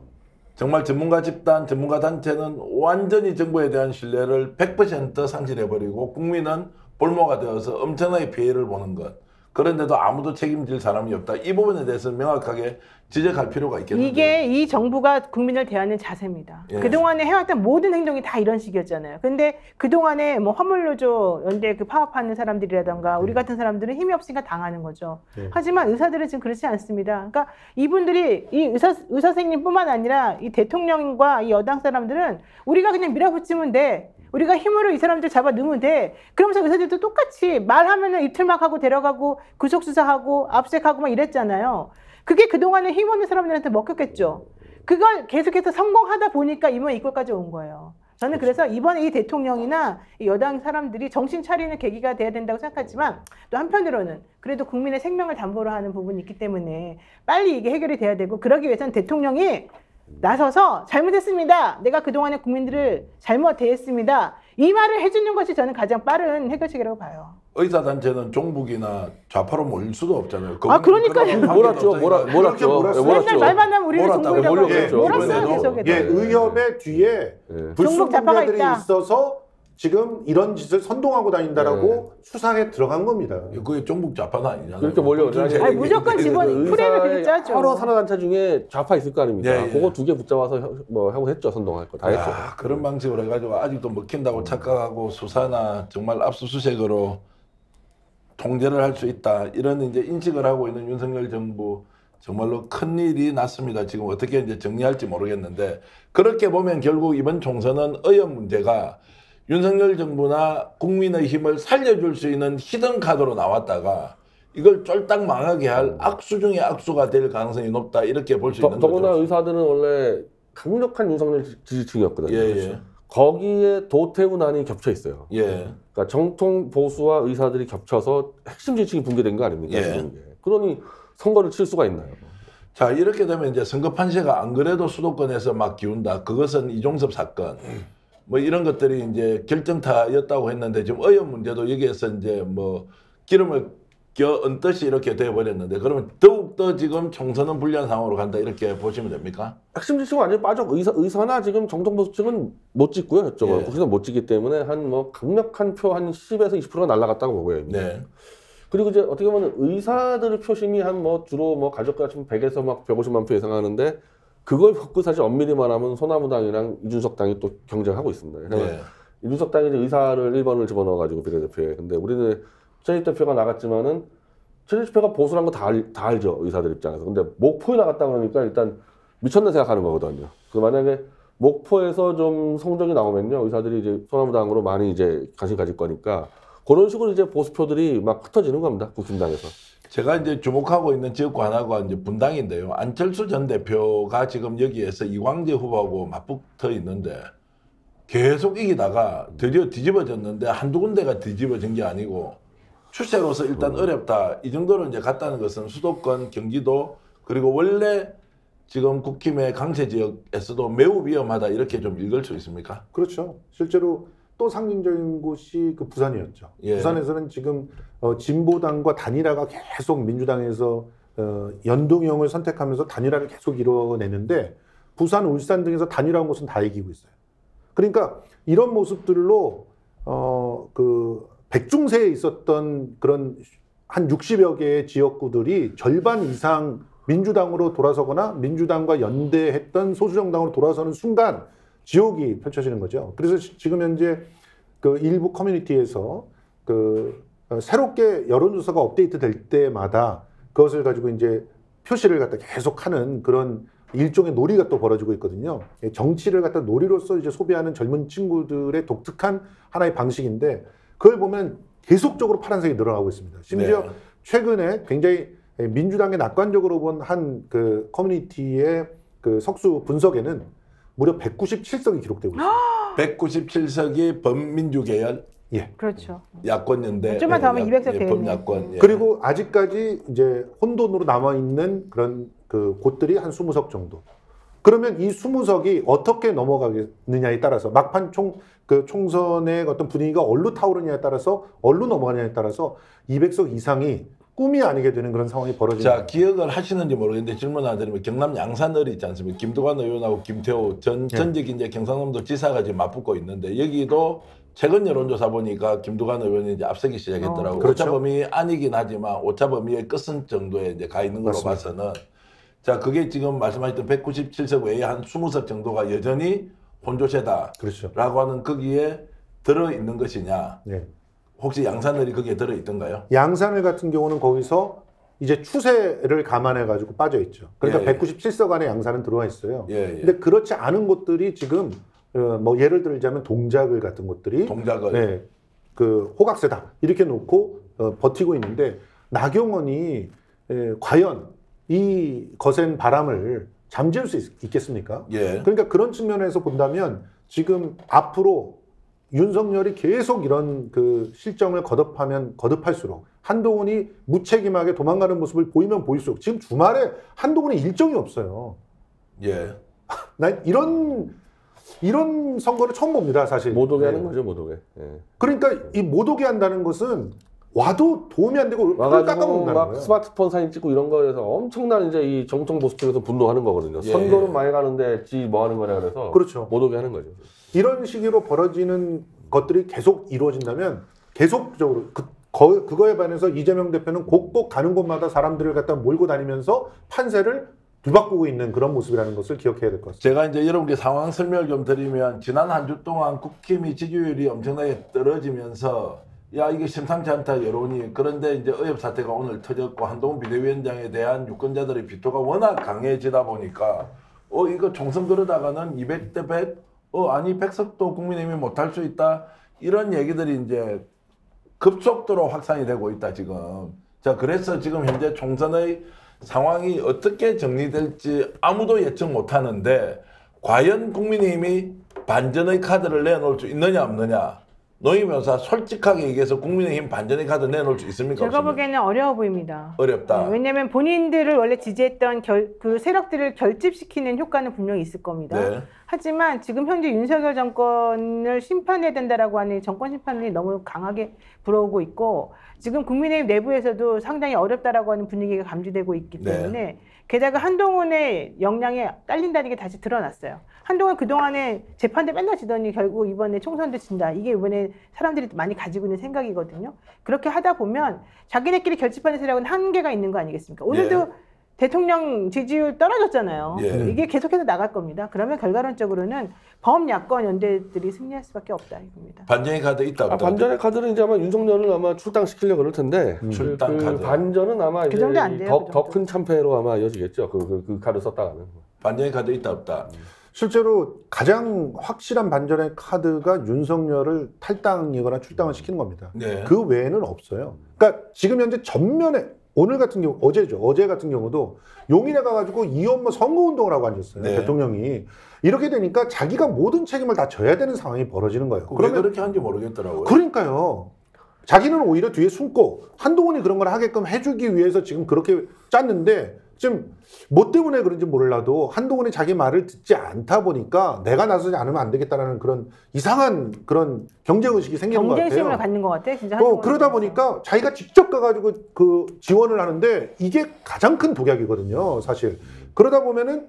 A: 정말 전문가 집단, 전문가 단체는 완전히 정부에 대한 신뢰를 100% 상실해버리고 국민은 볼모가 되어서 엄청나게 피해를 보는 것. 그런데도 아무도 책임질 사람이 없다. 이 부분에 대해서는 명확하게 지적할 필요가 있겠는데.
B: 이게 이 정부가 국민을 대하는 자세입니다.
A: 예.
B: 그동안에 해왔던 모든 행동이 다 이런 식이었잖아요. 근데 그동안에 뭐 화물노조 연대 그 파업하는 사람들이라던가 우리 같은 사람들은 힘이 없으니까 당하는 거죠.
C: 예.
B: 하지만 의사들은 지금 그렇지 않습니다. 그러니까 이분들이 이 의사 선생님뿐만 아니라 이 대통령과 이 여당 사람들은 우리가 그냥 밀어붙이면 돼. 우리가 힘으로 이 사람들 잡아 넣으면 돼. 그러면서 의사들도 똑같이 말하면은 이틀막 하고 데려가고 구속수사하고 압수하고 막 이랬잖아요. 그게 그동안에 힘없는 사람들한테 먹혔겠죠. 그걸 계속해서 성공하다 보니까 이번 이꼴까지 온 거예요. 저는 그래서 이번에 이 대통령이나 이 여당 사람들이 정신 차리는 계기가 돼야 된다고 생각하지만 또 한편으로는 그래도 국민의 생명을 담보로 하는 부분이 있기 때문에 빨리 이게 해결이 돼야 되고 그러기 위해서는 대통령이 나서서 잘못했습니다. 내가 그동안에 국민들을 잘못 대했습니다. 이 말을 해주는 것이 저는 가장 빠른 해결책이라고 봐요.
A: 의사단체는 종북이나 좌파로 몰릴 수도 없잖아요.
B: 아, 그러니까요.
D: 몰았죠. 몰았죠.
B: 맨날 말만 하면 우리는
D: 몰았다고
B: 종북이라고
D: 몰렸죠.
B: 몰았어요.
A: 이번에도.
B: 계속해서.
C: 예, 의협의 뒤에
B: 종북 좌파가
C: 불순분자들이
B: 있다.
C: 있어서 지금 이런 짓을 선동하고 다닌다라고 수상에 들어간 겁니다.
A: 그게 종북 좌파는 아니잖아요.
D: 그렇게 몰려오죠.
B: 아니, 무조건 집어넣- 프레임을 그렇게 짜죠.
D: 여러 산하단체 중에 좌파 있을 거 아닙니까?
A: 예, 예.
D: 그거 두 개 붙잡아서 뭐 하고 했죠. 선동할 거 다 했죠.
A: 야, 그런 방식으로 해가지고 아직도 먹힌다고 착각하고 수사나 정말 압수수색으로 통제를 할 수 있다. 이런 이제 인식을 하고 있는 윤석열 정부 정말로 큰 일이 났습니다. 지금 어떻게 이제 정리할지 모르겠는데 그렇게 보면 결국 이번 총선은 의원 문제가 윤석열 정부나 국민의힘을 살려줄 수 있는 히든 카드로 나왔다가 이걸 쫄딱 망하게 할 악수 중에 악수가 될 가능성이 높다 이렇게 볼 수 있는
D: 더구나
A: 거죠.
D: 의사들은 원래 강력한 윤석열 지지층이었거든요.
A: 예, 예.
D: 거기에 도태훈안이 겹쳐 있어요.
A: 예.
D: 그러니까 정통 보수와 의사들이 겹쳐서 핵심 지지층이 붕괴된 거 아닙니까?
A: 예.
D: 지금 이게. 그러니 선거를 칠 수가 있나요?
A: 자, 이렇게 되면 이제 선거 판세가 안 그래도 수도권에서 막 기운다. 그것은 이종섭 사건. 뭐 이런 것들이 이제 결정타였다고 했는데 지금 의원 문제도 여기에서 이제 뭐 기름을 껴얹듯이 이렇게 돼버렸는데 그러면 더욱더 지금 총선은 불리한 상황으로 간다 이렇게 보시면 됩니까?
D: 핵심 지식은 완전히 빠져. 의사나 지금 정통 보수 측은 못 찍고요. 저쪽은
A: 예.
D: 국회의원 못 찍기 때문에 한 뭐 강력한 표 한 10에서 20%가 날아갔다고 보고요. 이미.
A: 네.
D: 그리고 이제 어떻게 보면 의사들 표심이 한 뭐 주로 뭐 가족과 지금 100에서 막 150만 표 예상하는데 그걸 갖고 사실 엄밀히 말하면 소나무당이랑 이준석 당이 또 경쟁하고 있습니다.
A: 네.
D: 이준석 당이 이제 의사를 1번을 집어넣어가지고 비례대표에. 근데 우리는 최진희 대표가 나갔지만은 최진희 대표가 보수란 거 다 알죠. 의사들 입장에서. 근데 목포에 나갔다 그러니까 일단 미쳤나 생각하는 거거든요. 그 만약에 목포에서 좀 성적이 나오면요. 의사들이 이제 소나무당으로 많이 이제 관심 가질 거니까 그런 식으로 이제 보수표들이 막 흩어지는 겁니다. 국힘당에서.
A: 제가 이제 주목하고 있는 지역구 하나가 이제 분당인데요. 안철수 전 대표가 지금 여기에서 이광재 후보하고 맞붙어 있는데 계속 이기다가 드디어 뒤집어졌는데 한두 군데가 뒤집어진 게 아니고 추세로서 일단 어렵다. 이 정도로 이제 갔다는 것은 수도권, 경기도 그리고 원래 지금 국힘의 강세 지역에서도 매우 위험하다 이렇게 좀 읽을 수 있습니까?
C: 그렇죠. 실제로 또 상징적인 곳이 그 부산이었죠.
A: 예.
C: 부산에서는 지금 진보당과 단일화가 계속 민주당에서 연동형을 선택하면서 단일화를 계속 이뤄내는데 부산, 울산 등에서 단일화한 곳은 다 이기고 있어요. 그러니까 이런 모습들로 그 백중세에 있었던 그런 한 60여 개의 지역구들이 절반 이상 민주당으로 돌아서거나 민주당과 연대했던 소수정당으로 돌아서는 순간 지옥이 펼쳐지는 거죠. 그래서 지금 현재 그 일부 커뮤니티에서 그 새롭게 여론조사가 업데이트 될 때마다 그것을 가지고 이제 표시를 갖다 계속 하는 그런 일종의 놀이가 또 벌어지고 있거든요. 정치를 갖다 놀이로서 이제 소비하는 젊은 친구들의 독특한 하나의 방식인데 그걸 보면 계속적으로 파란색이 늘어나고 있습니다. 심지어
A: 네.
C: 최근에 굉장히 민주당에 낙관적으로 본 한 그 커뮤니티의 그 석수 분석에는 무려 197석이 기록되고 있습니다.
A: 197석이 범민주 계열
C: 예.
B: 그렇죠.
A: 야권연대
B: 좀만 더 하면 200석 되겠네.
A: 범야권. 예.
C: 그리고 아직까지 이제 혼돈으로 남아 있는 그런 그 곳들이 한 20석 정도. 그러면 이 20석이 어떻게 넘어가느냐에 따라서 막판 총선의 어떤 분위기가 어디로 타오르냐에 따라서 어디로 넘어가냐에 따라서 200석 이상이 꿈이 아니게 되는 그런 상황이 벌어지는
A: 자,
C: 거예요.
A: 기억을 하시는지 모르겠는데 질문 하나 드리면 경남 양산을이 있지 않습니까? 김두관 의원하고 김태호 전직 이제 경상남도 지사가 지금 맞붙고 있는데 여기도 최근 여론조사 보니까 김두관 의원이 이제 앞서기 시작했더라고요.
C: 그렇죠.
A: 오차범위 아니긴 하지만 오차범위의 끝은 정도에 이제 가 있는 걸로
C: 맞습니다.
A: 봐서는 자, 그게 지금 말씀하셨던 197석 외에 한 20석 정도가 여전히 혼조세다라고
C: 그렇죠.
A: 하는 거기에 들어 있는 것이냐?
C: 네.
A: 혹시 양산을이 거기에 들어 있던가요?
C: 양산을 같은 경우는 거기서 이제 추세를 감안해 가지고 빠져 있죠. 그러니까
A: 예, 예.
C: 197석 안에 양산은 들어와 있어요.
A: 예, 예.
C: 근데 그렇지 않은 곳들이 지금 뭐 예를 들자면 동작을 같은 곳들이
A: 동작을
C: 네, 그 호각세다 이렇게 놓고 버티고 있는데 나경원이 과연 이 거센 바람을 잠재울 수 있겠습니까?
A: 예.
C: 그러니까 그런 측면에서 본다면 지금 앞으로 윤석열이 계속 이런 그 실정을 거듭할수록 한동훈이 무책임하게 도망가는 모습을 보이면 보일수록 지금 주말에 한동훈이 일정이 없어요.
A: 예.
C: 난 이런 선거를 처음 봅니다, 사실.
D: 못 오게
C: 네.
D: 하는 거죠, 못 오게. 예.
C: 그러니까 이 못 오게 한다는 것은 와도 도움이 안 되고 그걸
D: 와가지고
C: 깎아먹는다는
D: 막
C: 거예요.
D: 스마트폰 사진 찍고 이런 거에서 엄청난 이제 이 정통 보수 쪽에서 분노하는 거거든요.
A: 예.
D: 선거는 많이 가는데 지 뭐 하는 거냐 그래서
C: 그렇죠.
D: 못 오게 하는 거죠.
C: 이런 식으로 벌어지는 것들이 계속 이루어진다면 계속적으로 그거에 반해서 이재명 대표는 곳곳 가는 곳마다 사람들을 갖다 몰고 다니면서 판세를 뒤바꾸고 있는 그런 모습이라는 것을 기억해야 될 것 같습니다.
A: 제가 이제 여러분께 상황 설명을 좀 드리면 지난 한 주 동안 국힘이 지지율이 엄청나게 떨어지면서 야 이게 심상치 않다 여론이 그런데 이제 의협 사태가 오늘 터졌고 한동훈 비대위원장에 대한 유권자들의 비토가 워낙 강해지다 보니까 이거 총선 그러다가는 200대 100 아니 100석도 국민의힘이 못할 수 있다 이런 얘기들이 이제 급속도로 확산이 되고 있다 지금. 자 그래서 지금 현재 총선의 상황이 어떻게 정리될지 아무도 예측 못하는데 과연 국민의힘이 반전의 카드를 내놓을 수 있느냐 없느냐. 노희 변호사 솔직하게 얘기해서 국민의힘 반전의 카드 내놓을 수 있습니까?
B: 제가
A: 없습니까?
B: 보기에는 어려워 보입니다.
A: 어렵다.
B: 네, 왜냐하면 본인들을 원래 지지했던 그 세력들을 결집시키는 효과는 분명히 있을 겁니다.
A: 네.
B: 하지만 지금 현재 윤석열 정권을 심판해야 된다라고 하는 정권 심판이 너무 강하게 불어오고 있고 지금 국민의힘 내부에서도 상당히 어렵다라고 하는 분위기가 감지되고 있기 때문에 게다가 한동훈의 역량이 딸린다는 게 다시 드러났어요. 한동훈 그동안에 재판대 맨날 지더니 결국 이번에 총선도 진다. 이게 이번에 사람들이 많이 가지고 있는 생각이거든요. 그렇게 하다 보면 자기네끼리 결집하는 세력은 한계가 있는 거 아니겠습니까? 오늘도 대통령 지지율 떨어졌잖아요. 이게 계속해서 나갈 겁니다. 그러면 결과론적으로는 범야권 연대들이 승리할 수밖에 없다 이겁니다.
A: 반전의 카드 있다 없다?
D: 반전의 카드는 이제 아마 윤석열을 아마 출당시키려고 그럴 텐데
A: 출당
D: 그
A: 카드.
D: 반전은 아마
B: 그 정도 안 돼요,
D: 더 큰 참패로 아마 이어지겠죠. 그 카드 썼다가는.
A: 반전의 카드 있다 없다?
C: 실제로 가장 확실한 반전의 카드가 윤석열을 탈당이거나 출당을 시키는 겁니다. 그 외에는 없어요. 그러니까 지금 현재 전면에 오늘 같은 경우 어제 같은 경우도 용인에 가가지고 이원모 선거운동을 하고 앉았어요. 대통령이. 이렇게 되니까 자기가 모든 책임을 다 져야 되는 상황이 벌어지는 거예요.
A: 왜 그렇게 하는지 모르겠더라고요.
C: 그러니까요. 자기는 오히려 뒤에 숨고 한동훈이 그런 걸 하게끔 해주기 위해서 지금 그렇게 짰는데 지금 뭐 때문에 그런지 몰라도 한동훈이 자기 말을 듣지 않다 보니까 내가 나서지 않으면 안 되겠다라는 그런 이상한 그런 경쟁의식이 생기는 것 같아요.
B: 경쟁심을 갖는 것 같아. 진짜
C: 그러다 보니까 자기가 직접 가가지고 그 지원을 하는데 이게 가장 큰 독약이거든요, 사실. 그러다 보면은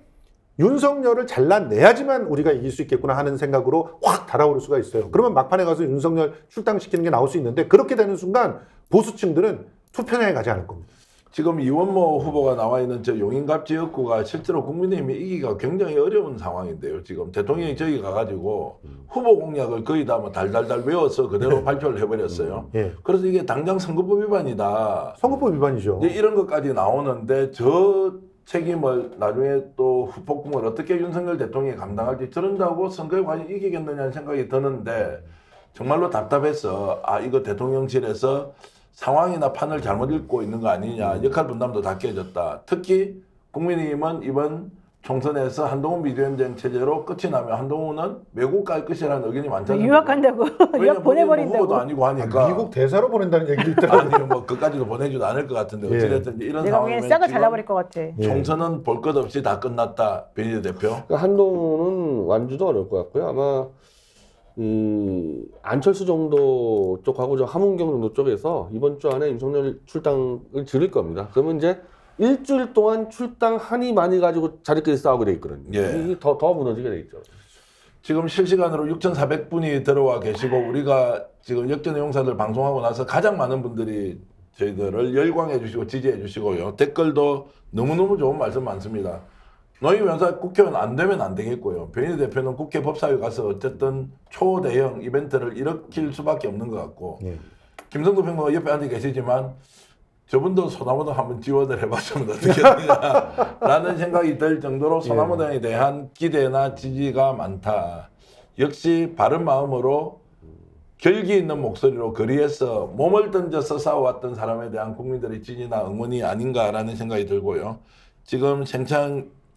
C: 윤석열을 잘라내야지만 우리가 이길 수 있겠구나 하는 생각으로 확 달아오를 수가 있어요. 그러면 막판에 가서 윤석열 출당시키는 게 나올 수 있는데 그렇게 되는 순간 보수층들은 투표장에 가지 않을 겁니다.
A: 지금 이원모 후보가 나와 있는 저 용인갑 지역구가 실제로 국민의힘이 이기기가 굉장히 어려운 상황인데요. 지금 대통령이 저기 가가지고 후보 공약을 거의 다 뭐 달달달 외워서 그대로 발표를 해버렸어요. 그래서 이게 당장 선거법 위반이다.
C: 선거법 위반이죠.
A: 이런 것까지 나오는데 저 책임을 나중에 또 후폭풍을 어떻게 윤석열 대통령이 감당할지 저런다고 선거에 과연 이기겠느냐는 생각이 드는데 정말로 답답해서 이거 대통령실에서 상황이나 판을 잘못 읽고 있는 거 아니냐. 역할 분담도 다 깨졌다. 특히 국민의힘은 이번 총선에서 한동훈 비대위원장 체제로 끝이 나면 한동훈은 외국 갈 것이라는 의견이 많잖아요.
B: 유학한다고. 유학 보내버린다고.
A: 후보도 아니고 하니까.
C: 미국 대사로 보낸다는 얘기도 있더라고요.
A: 아니 뭐 그까지도 보내지도 않을 것 같은데 어찌됐든 이런
B: 내가
A: 상황이면
B: 싹을 잘라버릴 것 같아.
A: 총선은 볼 것 없이 다 끝났다. 변희재 대표.
D: 그러니까 한동훈은 완주도 어려울 것 같고요. 아마 안철수 정도 쪽하고 저 함은경 정도 쪽에서 이번 주 안에 윤석열 출당을 지를 겁니다. 그러면 이제 일주일 동안 출당하니 많이 가지고 자리끼리 싸우게 돼 있거든요. 이게 더 무너지게 돼 있죠.
A: 지금 실시간으로 6,400분이 들어와 계시고 우리가 지금 역전의 용사들 방송하고 나서 가장 많은 분들이 저희들을 열광해 주시고 지지해 주시고요. 댓글도 너무너무 좋은 말씀 많습니다. 노영희 변호사 국회의원 안 되면 안 되겠고요. 변희재 대표는 국회 법사위 가서 어쨌든 초대형 이벤트를 일으킬 수밖에 없는 것 같고 김성도 평론가 옆에 앉아 계시지만 저분도 소나무등 한번 지원을 해봤으면 어떻겠느냐라는 생각이 들 정도로 소나무등에 대한 기대나 지지가 많다. 역시 바른 마음으로 결기 있는 목소리로 거리에서 몸을 던져서 싸워왔던 사람에 대한 국민들의 지지나 응원이 아닌가라는 생각이 들고요. 지금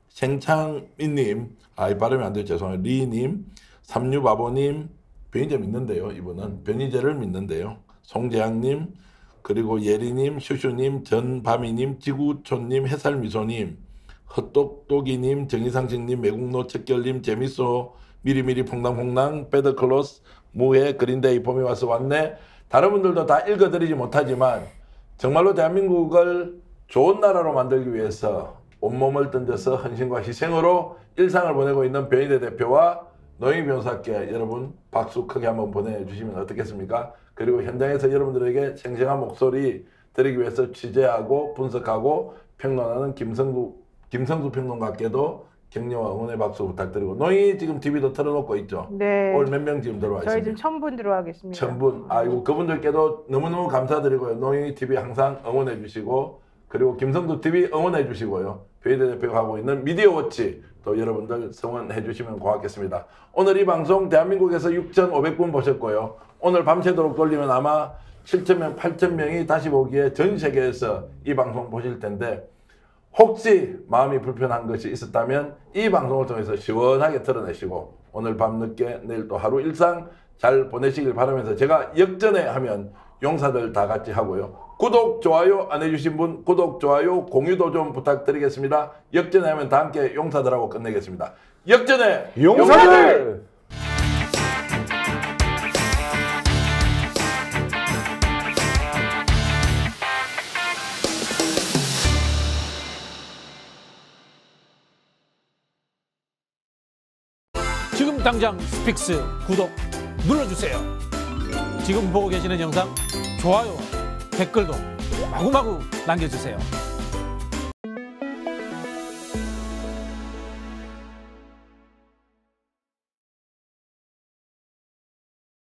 A: 생창민님, 이 발음이 안 돼요. 죄송해요. 리님, 삼류바보님, 변희재 믿는데요. 이분은 변희재를 믿는데요. 송재학님, 그리고 예리님, 슈슈님, 전바미님, 지구촌님, 햇살미소님, 헛똑똑이님, 정의상식님, 매국노 척결님, 재밌어, 미리미리 퐁당퐁당, 배드클로스, 무해, 그린데이, 봄이 와서 왔네. 다른 분들도 다 읽어드리지 못하지만 정말로 대한민국을 좋은 나라로 만들기 위해서 온몸을 던져서 헌신과 희생으로 일상을 보내고 있는 변희재 대표와 노영희 변호사께 여러분 박수 크게 한번 보내주시면 어떻겠습니까? 그리고 현장에서 여러분들에게 생생한 목소리 드리기 위해서 취재하고 분석하고 평론하는 김성수 평론가께도 격려와 응원의 박수 부탁드리고 노영희 지금 TV도 틀어놓고 있죠?
B: 네.
A: 오늘 몇 명 지금 들어와 있습니다?
B: 저희 지금 1,000분 들어와 계십니다.
A: 1,000분. 아이고 그분들께도 너무너무 감사드리고요. 노영희 TV 항상 응원해 주시고 그리고 김성수 TV 응원해 주시고요. 변희재 대표가 하고 있는 미디어워치 또 여러분들 성원해 주시면 고맙겠습니다. 오늘 이 방송 대한민국에서 6,500분 보셨고요. 오늘 밤새도록 돌리면 아마 7,000명, 8,000명이 다시 보기에 전 세계에서 이 방송 보실 텐데 혹시 마음이 불편한 것이 있었다면 이 방송을 통해서 시원하게 털어내시고 오늘 밤 늦게 내일 또 하루 일상 잘 보내시길 바라면서 제가 역전에 하면 용사들 다 같이 하고요. 구독, 좋아요 안 해주신 분 구독, 좋아요, 공유도 좀 부탁드리겠습니다. 역전에 하면 다 함께 용사들하고 끝내겠습니다. 역전의
C: 용사들!
E: 지금 당장 스픽스 구독 눌러주세요. 지금 보고 계시는 영상 좋아요, 댓글도 마구마구 남겨주세요.